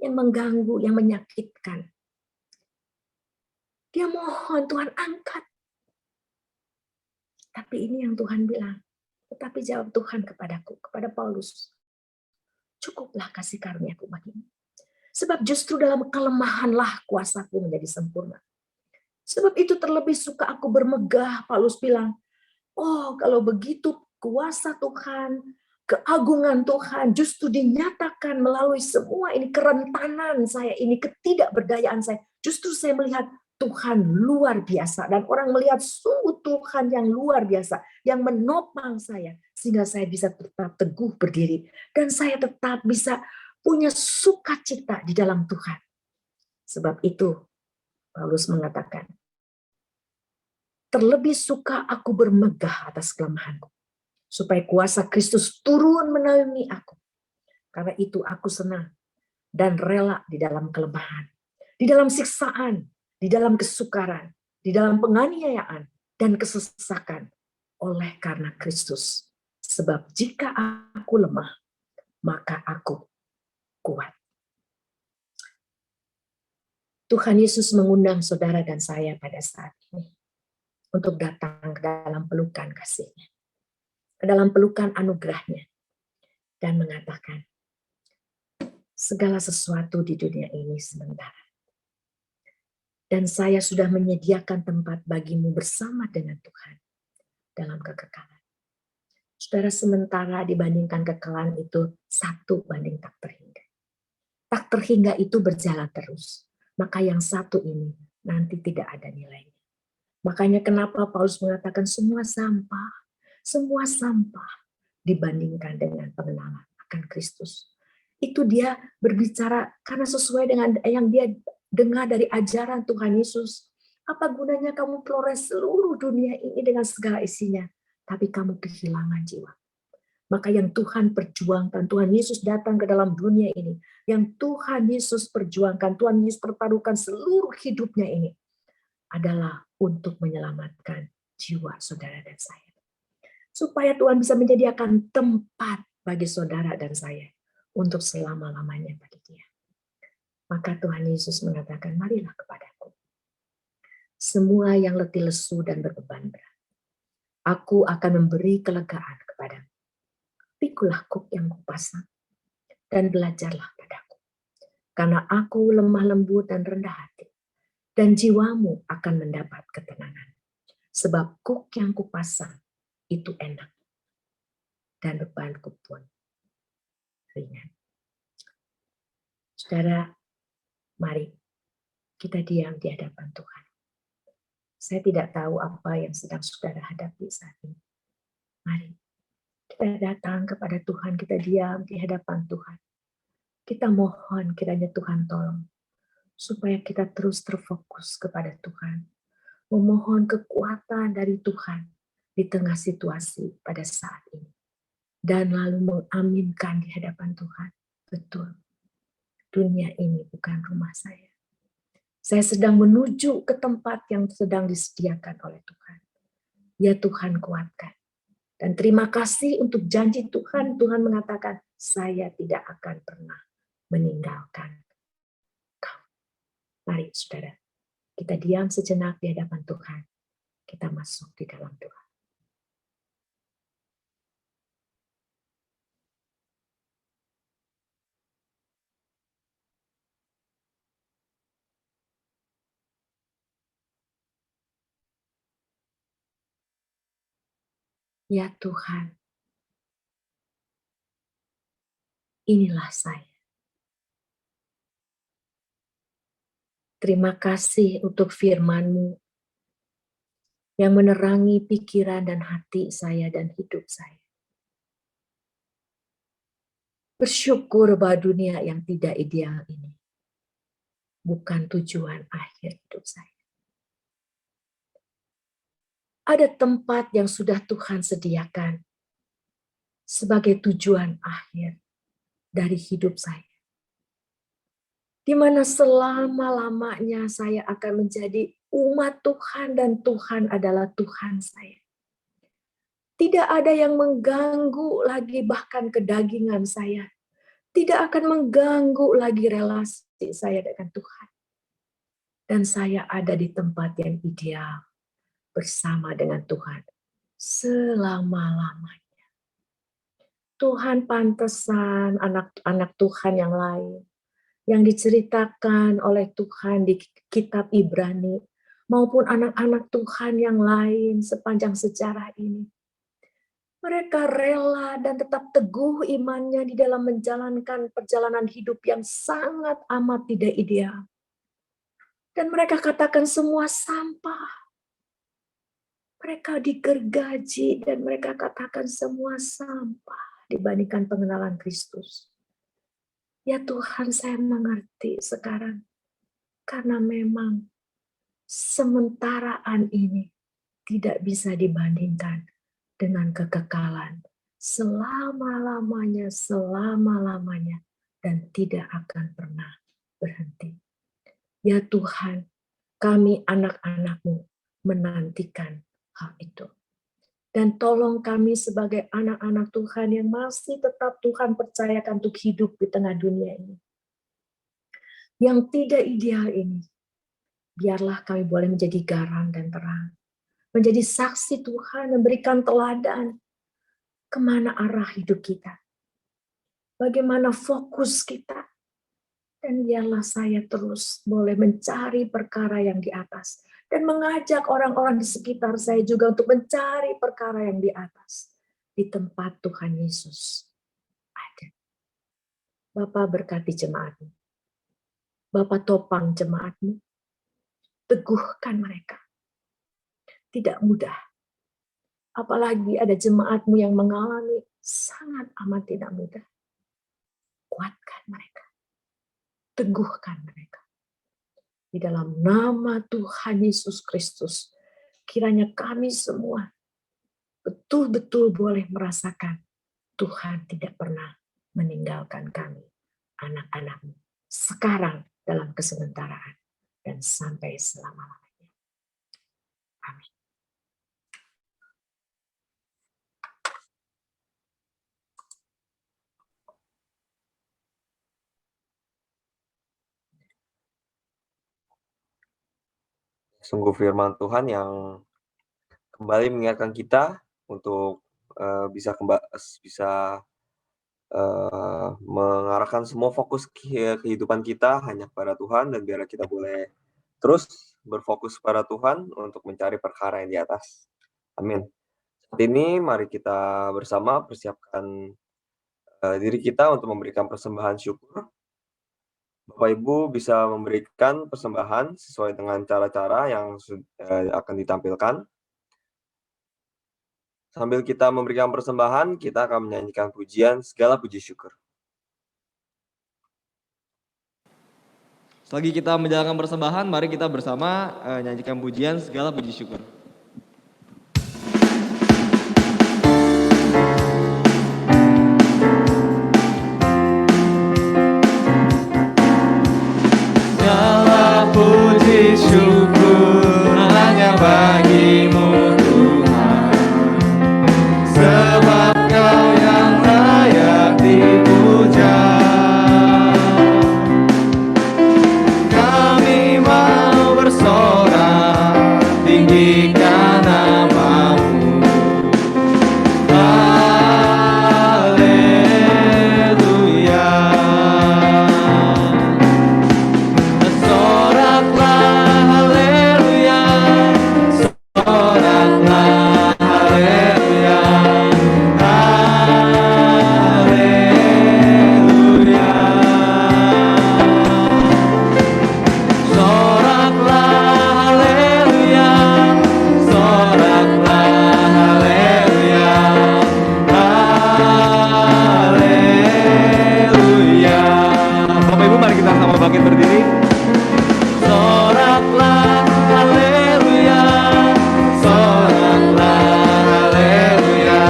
yang mengganggu, yang menyakitkan. Dia mohon Tuhan angkat. Tapi ini yang Tuhan bilang. Tetapi jawab Tuhan kepadaku, kepada Paulus. Cukuplah kasih karuniaku bagimu. Sebab justru dalam kelemahanlah kuasaku menjadi sempurna. Sebab itu terlebih suka aku bermegah, Paulus bilang. Oh, kalau begitu kuasa Tuhan, keagungan Tuhan justru dinyatakan melalui semua ini, kerentanan saya ini, ketidakberdayaan saya. Justru saya melihat Tuhan luar biasa, dan orang melihat sungguh Tuhan yang luar biasa yang menopang saya sehingga saya bisa tetap teguh berdiri dan saya tetap bisa punya sukacita di dalam Tuhan. Sebab itu Paulus mengatakan, terlebih suka aku bermegah atas kelemahanku, supaya kuasa Kristus turun menaungi aku. Karena itu aku senang dan rela di dalam kelemahan, di dalam siksaan, di dalam kesukaran, di dalam penganiayaan dan kesesakan oleh karena Kristus. Sebab jika aku lemah, maka aku kuat. Tuhan Yesus mengundang saudara dan saya pada saat ini untuk datang ke dalam pelukan kasih-Nya, ke dalam pelukan anugerah-Nya, dan mengatakan, segala sesuatu di dunia ini sementara. Dan saya sudah menyediakan tempat bagimu bersama dengan Tuhan dalam kekekalan. Saudara, sementara dibandingkan kekekalan itu 1 banding tak terhingga. Tak terhingga itu berjalan terus. Maka yang satu ini nanti tidak ada nilainya. Makanya kenapa Paulus mengatakan semua sampah dibandingkan dengan pengenalan akan Kristus. Itu dia berbicara karena sesuai dengan yang dia dengar dari ajaran Tuhan Yesus. Apa gunanya kamu peroleh seluruh dunia ini dengan segala isinya, tapi kamu kehilangan jiwa. Maka yang Tuhan perjuangkan, Tuhan Yesus datang ke dalam dunia ini, yang Tuhan Yesus perjuangkan, Tuhan Yesus pertaruhkan seluruh hidupnya ini adalah untuk menyelamatkan jiwa saudara dan saya. Supaya Tuhan bisa menyediakan tempat bagi saudara dan saya untuk selama-lamanya bagi dia. Maka Tuhan Yesus mengatakan, marilah kepadaku. Semua yang letih lesu dan berbeban berat. Aku akan memberi kelegaan kepadamu. Pikulah kuk yang kupasang dan belajarlah padaku. Karena aku lemah lembut dan rendah hati. Dan jiwamu akan mendapat ketenangan. Sebab kuk yang kupasang itu enak. Dan bebanku pun ringan. Saudara, mari kita diam di hadapan Tuhan. Saya tidak tahu apa yang sedang saudara hadapi saat ini. Mari kita datang kepada Tuhan, kita diam di hadapan Tuhan. Kita mohon kiranya Tuhan tolong. Supaya kita terus terfokus kepada Tuhan. Memohon kekuatan dari Tuhan di tengah situasi pada saat ini. Dan lalu mengaminkan di hadapan Tuhan. Betul, dunia ini bukan rumah saya. Saya sedang menuju ke tempat yang sedang disediakan oleh Tuhan. Ya Tuhan, kuatkan. Dan terima kasih untuk janji Tuhan. Tuhan mengatakan, saya tidak akan pernah meninggalkan kau. Mari saudara, kita diam sejenak di hadapan Tuhan. Kita masuk di dalam doa. Ya Tuhan, inilah saya. Terima kasih untuk firman-Mu yang menerangi pikiran dan hati saya dan hidup saya. Bersyukur bahwa dunia yang tidak ideal ini bukan tujuan akhir hidup saya. Ada tempat yang sudah Tuhan sediakan sebagai tujuan akhir dari hidup saya. Di mana selama-lamanya saya akan menjadi umat Tuhan dan Tuhan adalah Tuhan saya. Tidak ada yang mengganggu lagi bahkan kedagingan saya. Tidak akan mengganggu lagi relasi saya dengan Tuhan. Dan saya ada di tempat yang ideal bersama dengan Tuhan selama-lamanya. Tuhan pantesan anak-anak Tuhan yang lain yang diceritakan oleh Tuhan di kitab Ibrani maupun anak-anak Tuhan yang lain sepanjang sejarah ini. Mereka rela dan tetap teguh imannya di dalam menjalankan perjalanan hidup yang sangat amat tidak ideal. Dan mereka katakan semua sampah. Mereka digergaji dan mereka katakan semua sampah dibandingkan pengenalan Kristus. Ya Tuhan, saya mengerti sekarang. Karena memang sementaraan ini tidak bisa dibandingkan dengan kekekalan selama-lamanya, selama-lamanya, dan tidak akan pernah berhenti. Ya Tuhan, kami anak-anak-Mu menantikan hal itu. Dan tolong kami sebagai anak-anak Tuhan yang masih tetap Tuhan percayakan untuk hidup di tengah dunia ini. Yang tidak ideal ini, biarlah kami boleh menjadi garam dan terang. Menjadi saksi Tuhan, memberikan teladan kemana arah hidup kita. Bagaimana fokus kita. Dan biarlah saya terus boleh mencari perkara yang di atas. Dan mengajak orang-orang di sekitar saya juga untuk mencari perkara yang di atas. Di tempat Tuhan Yesus ada. Bapa berkati jemaat-Mu. Bapa topang jemaat-Mu. Teguhkan mereka. Tidak mudah. Apalagi ada jemaat-Mu yang mengalami sangat amat tidak mudah. Kuatkan mereka. Teguhkan mereka. Di dalam nama Tuhan Yesus Kristus, kiranya kami semua betul-betul boleh merasakan Tuhan tidak pernah meninggalkan kami, anak-anak-Mu, sekarang dalam kesementaraan dan sampai selama-lamanya. Amin. Sungguh firman Tuhan yang kembali mengingatkan kita untuk bisa mengarahkan semua fokus kehidupan kita hanya kepada Tuhan, dan biar kita boleh terus berfokus pada Tuhan untuk mencari perkara yang di atas. Amin. Saat ini mari kita bersama persiapkan diri kita untuk memberikan persembahan syukur. Bapak Ibu bisa memberikan persembahan sesuai dengan cara-cara yang akan ditampilkan. Sambil kita memberikan persembahan, kita akan menyanyikan pujian segala puji syukur. Selagi kita menjalankan persembahan, mari kita bersama nyanyikan pujian segala puji syukur. Segala puji syukur hanya bagimu Tuhan, sebab Kau yang layak dipuja. Kami mau bersorak, tinggikan nama-Mu. Haleluya. Soraklah haleluya, soraklah haleluya, haleluya. Soraklah haleluya, soraklah haleluya, haleluya. Bapak Ibu mari kita sama bangkit berdiri. Soraklah haleluya, soraklah haleluya,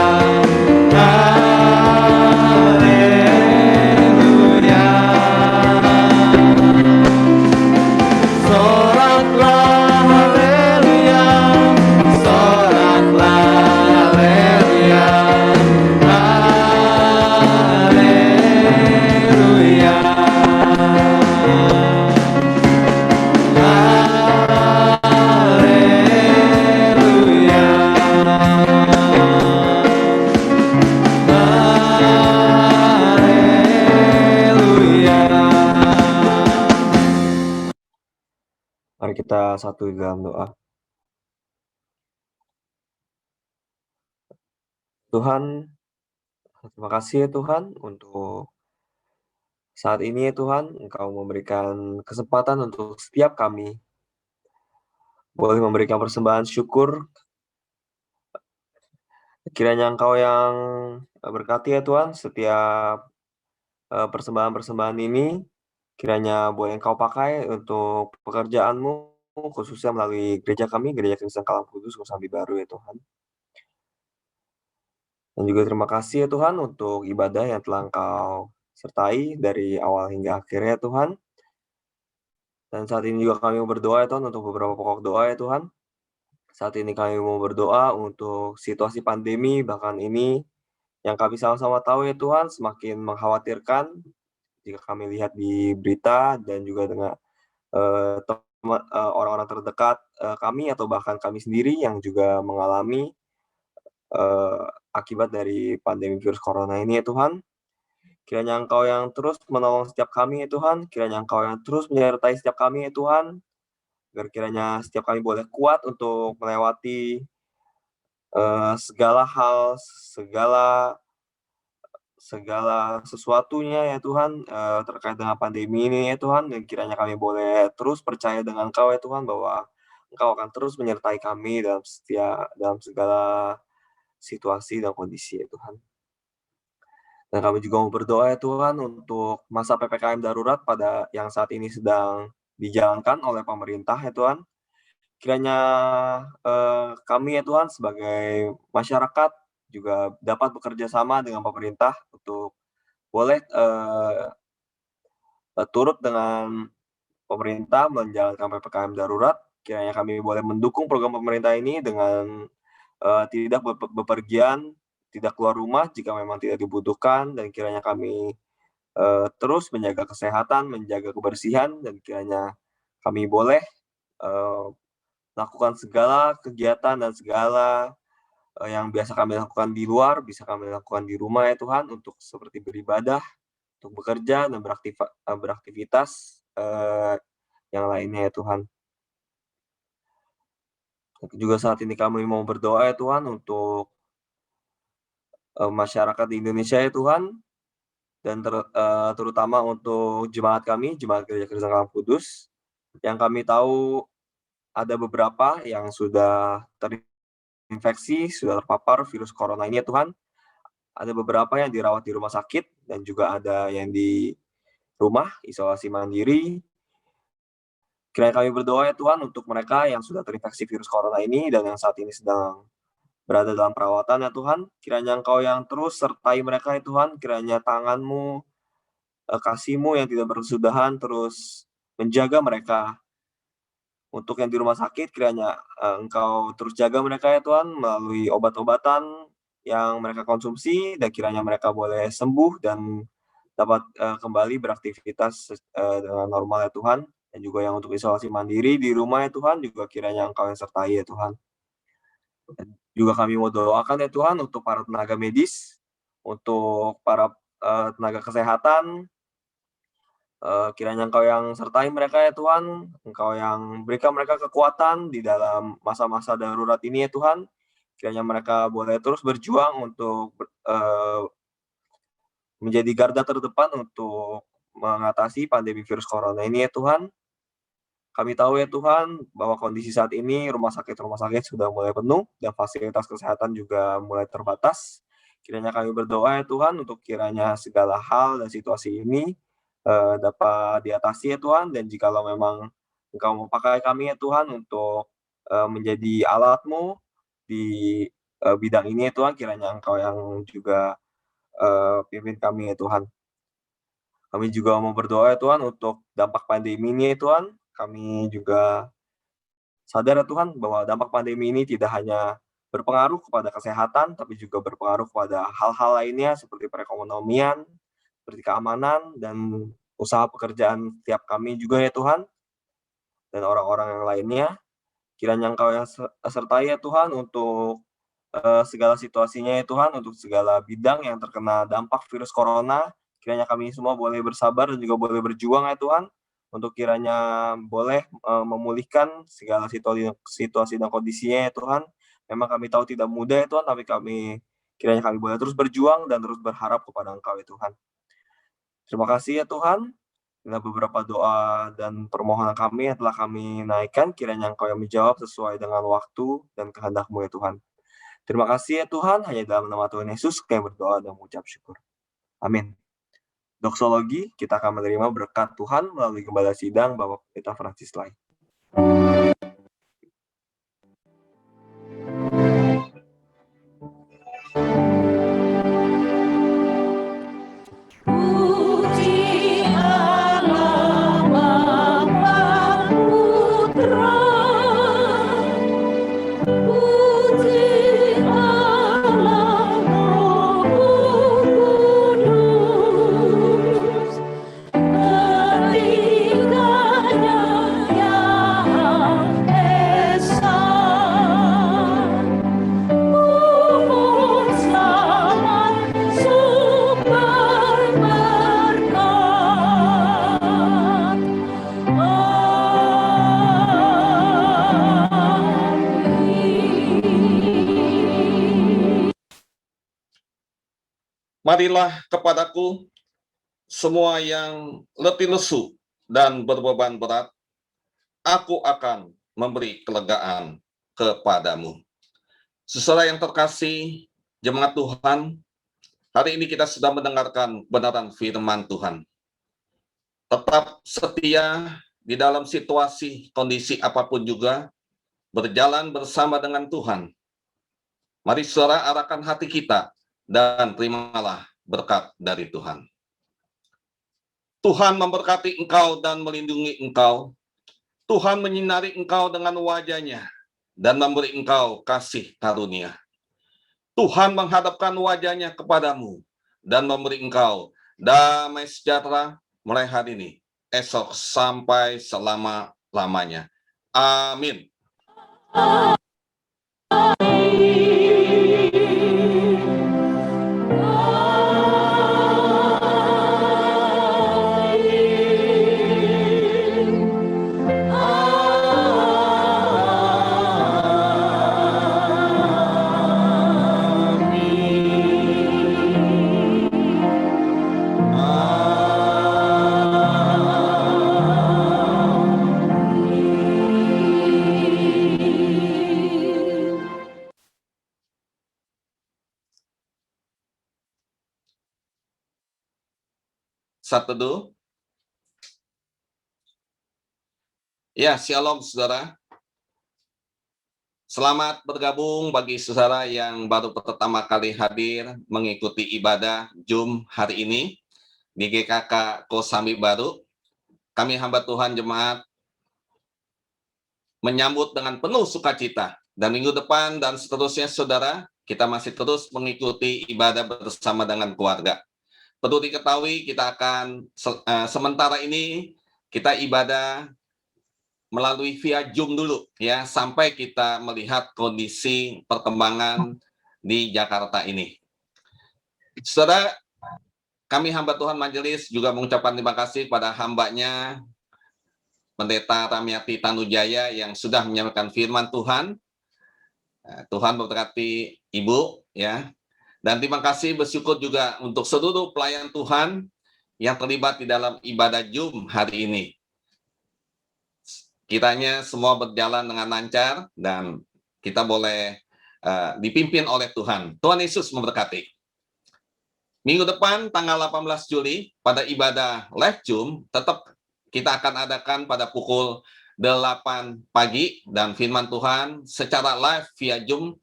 haleluya. Soraklah haleluya, soraklah haleluya, haleluya. Mari kita satu dalam doa. Tuhan, terima kasih ya Tuhan untuk saat ini ya Tuhan, Engkau memberikan kesempatan untuk setiap kami boleh memberikan persembahan syukur. Kiranya Engkau yang berkati ya Tuhan setiap persembahan-persembahan ini. Kiranya boleh Engkau pakai untuk pekerjaan-Mu, khususnya melalui gereja kami, Gereja Kristen Kalam Kudus Kosambi Baru ya Tuhan. Dan juga terima kasih ya Tuhan untuk ibadah yang telah Engkau sertai dari awal hingga akhir ya Tuhan. Dan saat ini juga kami mau berdoa ya Tuhan untuk beberapa pokok doa ya Tuhan. Saat ini kami mau berdoa untuk situasi pandemi bahkan ini yang kami sama-sama tahu ya Tuhan semakin mengkhawatirkan jika kami lihat di berita dan juga dengan orang-orang terdekat kami atau bahkan kami sendiri yang juga mengalami akibat dari pandemi virus corona ini ya Tuhan. Kiranya Engkau yang terus menolong setiap kami ya Tuhan, kiranya Engkau yang terus menyertai setiap kami ya Tuhan, agar kiranya setiap kami boleh kuat untuk melewati segala hal, segala sesuatunya ya Tuhan terkait dengan pandemi ini ya Tuhan, dan kiranya kami boleh terus percaya dengan Engkau ya Tuhan bahwa Engkau akan terus menyertai kami dalam segala situasi dan kondisi ya Tuhan. Dan kami juga mau berdoa ya Tuhan untuk masa PPKM darurat yang saat ini sedang dijalankan oleh pemerintah ya Tuhan. Kiranya kami ya Tuhan sebagai masyarakat juga dapat bekerja sama dengan pemerintah untuk boleh turut dengan pemerintah menjalankan PPKM darurat. Kiranya kami boleh mendukung program pemerintah ini dengan tidak bepergian, tidak keluar rumah jika memang tidak dibutuhkan, dan kiranya kami terus menjaga kesehatan, menjaga kebersihan, dan kiranya kami boleh melakukan segala kegiatan dan segala yang biasa kami lakukan di luar, bisa kami lakukan di rumah ya Tuhan, untuk seperti beribadah, untuk bekerja, dan beraktivitas yang lainnya ya Tuhan. Juga saat ini kami mau berdoa ya Tuhan untuk masyarakat di Indonesia ya Tuhan, dan terutama untuk jemaat kami, Jemaat Gereja Kristen Kalam Kudus, yang kami tahu ada beberapa yang sudah terinfeksi, sudah terpapar virus corona ini ya Tuhan. Ada beberapa yang dirawat di rumah sakit, dan juga ada yang di rumah, isolasi mandiri. Kiranya kami berdoa ya Tuhan untuk mereka yang sudah terinfeksi virus corona ini dan yang saat ini sedang berada dalam perawatan ya Tuhan. Kiranya Engkau yang terus sertai mereka ya Tuhan, kiranya tangan-Mu, kasih-Mu yang tidak berkesudahan terus menjaga mereka. Untuk yang di rumah sakit, kiranya Engkau terus jaga mereka ya Tuhan melalui obat-obatan yang mereka konsumsi, dan kiranya mereka boleh sembuh dan dapat kembali beraktivitas dengan normal ya Tuhan. Dan juga yang untuk isolasi mandiri di rumah ya Tuhan, juga kiranya Engkau yang sertai ya Tuhan. Dan juga kami mau doakan ya Tuhan untuk para tenaga medis, untuk para tenaga kesehatan, kiranya Engkau yang sertai mereka ya Tuhan, Engkau yang berikan mereka kekuatan di dalam masa-masa darurat ini ya Tuhan. Kiranya mereka boleh terus berjuang untuk menjadi garda terdepan untuk mengatasi pandemi virus corona ini ya Tuhan. Kami tahu ya Tuhan bahwa kondisi saat ini rumah sakit sudah mulai penuh dan fasilitas kesehatan juga mulai terbatas. Kiranya kami berdoa ya Tuhan untuk kiranya segala hal dan situasi ini dapat diatasi ya Tuhan, dan jikalau memang Engkau mau pakai kami ya Tuhan untuk menjadi alat-Mu di bidang ini ya Tuhan, kiranya Engkau yang juga pimpin kami ya Tuhan. Kami juga mau berdoa ya Tuhan untuk dampak pandemi ini ya Tuhan. Kami juga sadar ya Tuhan bahwa dampak pandemi ini tidak hanya berpengaruh kepada kesehatan, tapi juga berpengaruh kepada hal-hal lainnya seperti perekonomian, seperti keamanan, dan usaha pekerjaan tiap kami juga ya Tuhan, dan orang-orang yang lainnya. Kiranya Engkau yang sertai ya Tuhan untuk segala situasinya ya Tuhan, untuk segala bidang yang terkena dampak virus corona. Kiranya kami semua boleh bersabar dan juga boleh berjuang ya Tuhan, untuk kiranya boleh memulihkan segala situasi dan kondisinya ya Tuhan. Memang kami tahu tidak mudah ya Tuhan, tapi kiranya kami boleh terus berjuang dan terus berharap kepada Engkau ya Tuhan. Terima kasih ya Tuhan. Inilah beberapa doa dan permohonan kami yang telah kami naikkan, kiranya Engkau yang menjawab sesuai dengan waktu dan kehendak-Mu ya Tuhan. Terima kasih ya Tuhan, hanya dalam nama Tuhan Yesus kami berdoa dan mengucap syukur. Amin. Doksologi, kita akan menerima berkat Tuhan melalui Gembala Sidang Bapak Pendeta Francis Lai. Puji Allah Bapa Putra, puji Allah Roh Kudus, ketiganya yang esa, umum selamat sumber berkat. Amin. Marilah kepadaku semua yang letih lesu dan berbeban berat, aku akan memberi kelegaan kepadamu. Saudara yang terkasih, jemaat Tuhan, hari ini kita sudah mendengarkan kebenaran firman Tuhan. Tetap setia di dalam situasi, kondisi apapun juga, berjalan bersama dengan Tuhan. Mari saudara arahkan hati kita dan terimalah berkat dari Tuhan. Tuhan memberkati engkau dan melindungi engkau. Tuhan menyinari engkau dengan wajah-Nya dan memberi engkau kasih karunia. Tuhan menghadapkan wajah-Nya kepadamu dan memberi engkau damai sejahtera mulai hari ini, esok sampai selama-lamanya. Amin. Saat teduh. Ya, shalom saudara. Selamat bergabung bagi saudara yang baru pertama kali hadir mengikuti ibadah Jum hari ini di GKK Kosambi Baru. Kami hamba Tuhan jemaat menyambut dengan penuh sukacita. Dan minggu depan dan seterusnya saudara, kita masih terus mengikuti ibadah bersama dengan keluarga. Perlu diketahui kita akan sementara ini kita ibadah melalui via Zoom dulu ya sampai kita melihat kondisi perkembangan di Jakarta ini. Saudara, kami hamba Tuhan Majelis juga mengucapkan terima kasih pada hambanya Pendeta Ramiati Tanujaya yang sudah menyampaikan firman Tuhan. Tuhan memberkati Ibu ya. Dan terima kasih bersyukur juga untuk seluruh pelayan Tuhan yang terlibat di dalam ibadah Jum hari ini. Kiranya semua berjalan dengan lancar dan kita boleh dipimpin oleh Tuhan. Tuhan Yesus memberkati. Minggu depan tanggal 18 Juli pada ibadah live Jum tetap kita akan adakan pada pukul 8 pagi dan firman Tuhan secara live via Zoom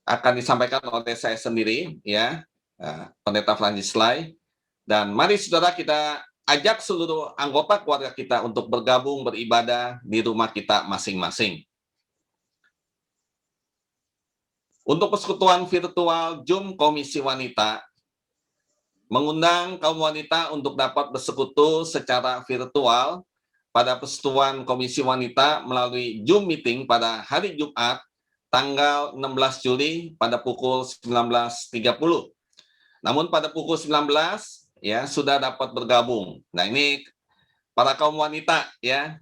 akan disampaikan oleh saya sendiri ya, Pendeta Francis Lai. Dan mari saudara kita ajak seluruh anggota keluarga kita untuk bergabung beribadah di rumah kita masing-masing. Untuk persekutuan virtual Zoom Komisi Wanita mengundang kaum wanita untuk dapat bersekutu secara virtual pada persekutuan Komisi Wanita melalui Zoom meeting pada hari Jumat tanggal 16 Juli pada pukul 19.30. Namun pada pukul 19 ya sudah dapat bergabung. Nah, ini para kaum wanita ya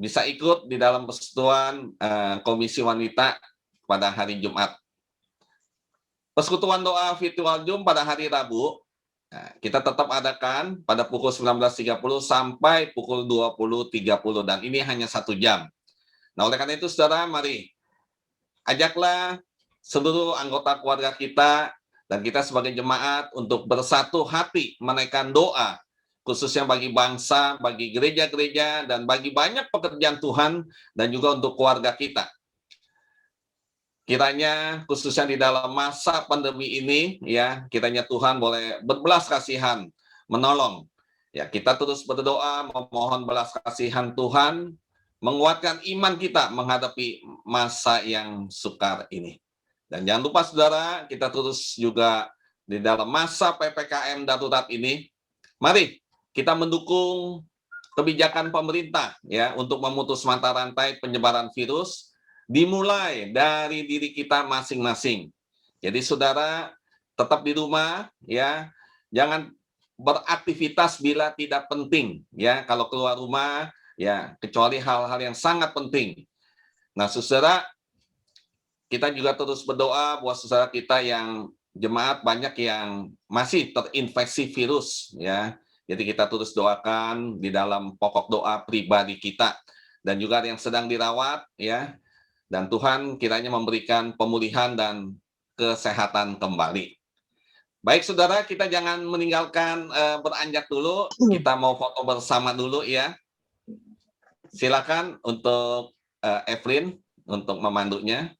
bisa ikut di dalam persekutuan Komisi Wanita pada hari Jumat. Persekutuan doa virtual Zoom pada hari Rabu kita tetap adakan pada pukul 19.30 sampai pukul 20.30 dan ini hanya 1 jam. Nah, oleh karena itu saudara, mari ajaklah seluruh anggota keluarga kita dan kita sebagai jemaat untuk bersatu hati menaikkan doa, khususnya bagi bangsa, bagi gereja-gereja, dan bagi banyak pekerjaan Tuhan, dan juga untuk keluarga kita. Kiranya khususnya di dalam masa pandemi ini, ya kiranya Tuhan boleh berbelas kasihan, menolong. Ya, kita terus berdoa, memohon belas kasihan Tuhan, menguatkan iman kita menghadapi masa yang sukar ini. Dan jangan lupa saudara, kita terus juga di dalam masa PPKM darurat ini, mari kita mendukung kebijakan pemerintah ya untuk memutus mata rantai penyebaran virus, dimulai dari diri kita masing-masing. Jadi saudara tetap di rumah ya, jangan beraktivitas bila tidak penting ya, kalau keluar rumah ya, kecuali hal-hal yang sangat penting. Nah, saudara, kita juga terus berdoa buat saudara kita yang jemaat banyak yang masih terinfeksi virus, ya. Jadi kita terus doakan di dalam pokok doa pribadi kita. Dan juga yang sedang dirawat, ya. Dan Tuhan kiranya memberikan pemulihan dan kesehatan kembali. Baik, saudara, kita jangan meninggalkan beranjak dulu. Kita mau foto bersama dulu, ya. Silakan untuk Evelyn untuk memandunya.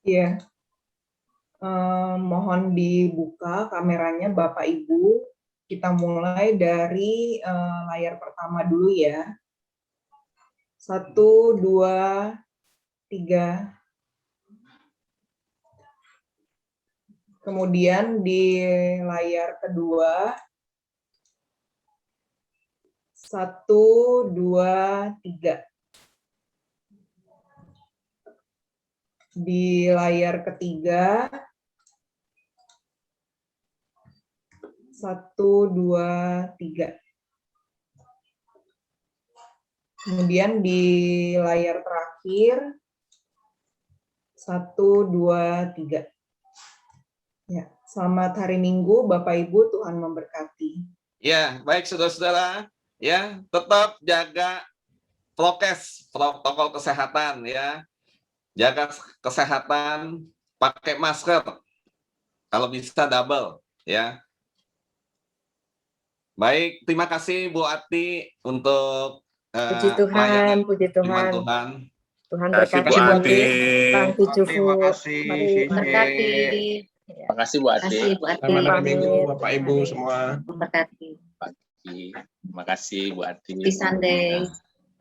Iya. Mohon dibuka kameranya Bapak Ibu. Kita mulai dari layar pertama dulu ya. 1, 2, 3. Kemudian di layar kedua 1, 2, 3. Di layar ketiga 1, 2, 3. Kemudian di layar terakhir 1, 2, 3. Ya, selamat hari Minggu Bapak Ibu, Tuhan memberkati. Ya, baik saudara-saudara, ya, tetap jaga prokes, protokol kesehatan ya. Jaga kesehatan, pakai masker. Kalau bisa double ya. Baik, terima kasih Bu Ati untuk Puji pelayanan Tuhan, puji firman Tuhan. Tuhan. Tuhan Terima kasih Bu berkati. Ati. Bang Picufu. Terima kasih. Mari Berkati. Terima kasih Bu Ati. Kasih Bu Ati. Selamat hari Minggu Pamit. Bapak Ibu semua. Memberkati. Terima kasih Bu Ati. Happy Sunday.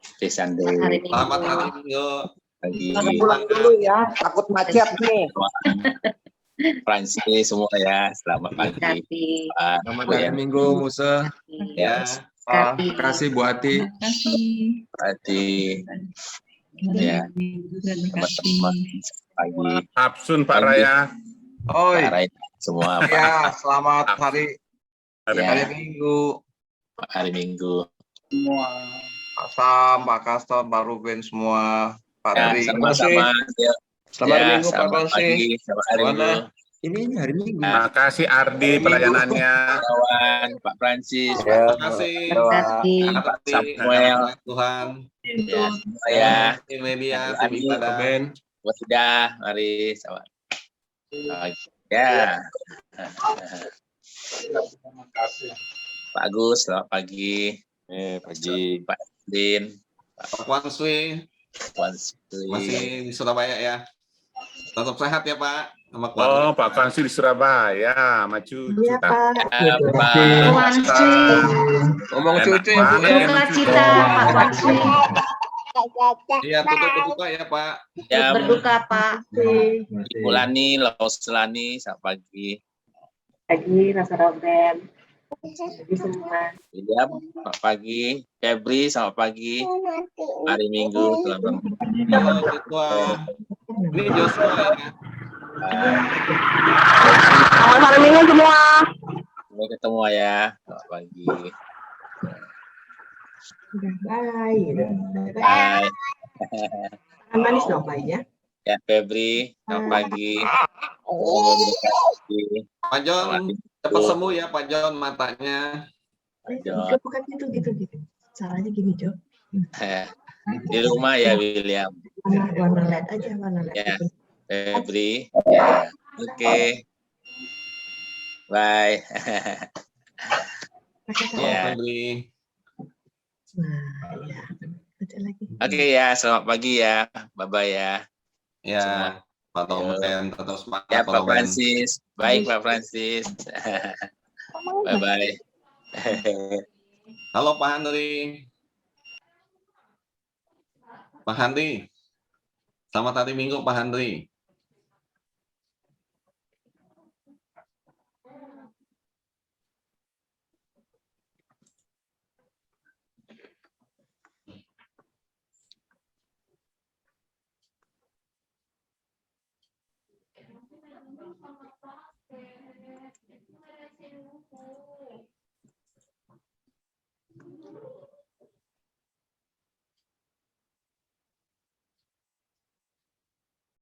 Happy Sunday. Selamat hari Minggu. Selamat hari Minggu. Pagi. Pulang dulu ya, takut macet nih. Francis semua ya. Selamat pagi. Berkati. Selamat Bu hari ya. Minggu Musa. Ya. Berkati. Terima kasih Bu Ati. Bu Ati. Ya. Teman-teman pagi. Absun Pak Raya. Oi, Pak Rai semua. Pak. ya selamat hari Ya, Minggu. hari Minggu. Pak Sam, Pak Kaston, Pak Ruben semua. Pak Ya, Tri. sama-sama. Ya, Selamat hari Minggu Pak selamat Konsi. pagi. Selamat hari Mana? Minggu. Ini hari Minggu. Nah, Terima kasih Ardi pelayanannya. kawan Pak Francis, Ya, Terima kasih. Berkati. Pak Arti, Samuel, Tuhan. ya, saya, Tim media, Pak tim Adi, ibadah. Ben. buat sudah, mari sama. Ya, Pak Agus, selamat pagi. Pagi. Pak Din, Pak Wanswi Wan Sri. masih di Surabaya ya. Tetap sehat ya Pak. Sama Oh, keluarga. Pak Kansi di Surabaya, sama cucu. Iya, Pak. Ya, Pak. Wanswi. Ngomong Enak cucu ya Bu banget ya. ini Duka cucu. cita Pak Wanswi. Iya, tutup berbuka ya Pak. Ya, Berduka Pak. Ibu Lani, Laus Lani, selamat pagi. Pagi Rasa Robin. Pagi semua. Ya, selamat pagi. Febri, selamat pagi. Hari Minggu, selamat Halo Joshua. Ini Joshua ya. Selamat hari Minggu semua. Sampai ketemu ya. Selamat pagi. Bye. Bye. Manis dong Pak ya. Ya, Febri, selamat pagi. Terima kasih. Pak John, cepat sembuh ya Pak John matanya. Pak John. Bukan gitu. Caranya gini, Jo. Di rumah ya, William. Warna LED aja, warna LED. Ya, Febri. Ya, oke. Bye. Ya. Febri. Nah, ya. Baca lagi. Oke ya, selamat pagi ya. Bye-bye ya. Ya, Semua. Pak Roben, tetap semangat Ya, Pak Pak Roben. Francis. Baik, Pak Francis. Bye-bye. Halo Pak Handri. Pak Handri. Selamat hari Minggu Pak Handri.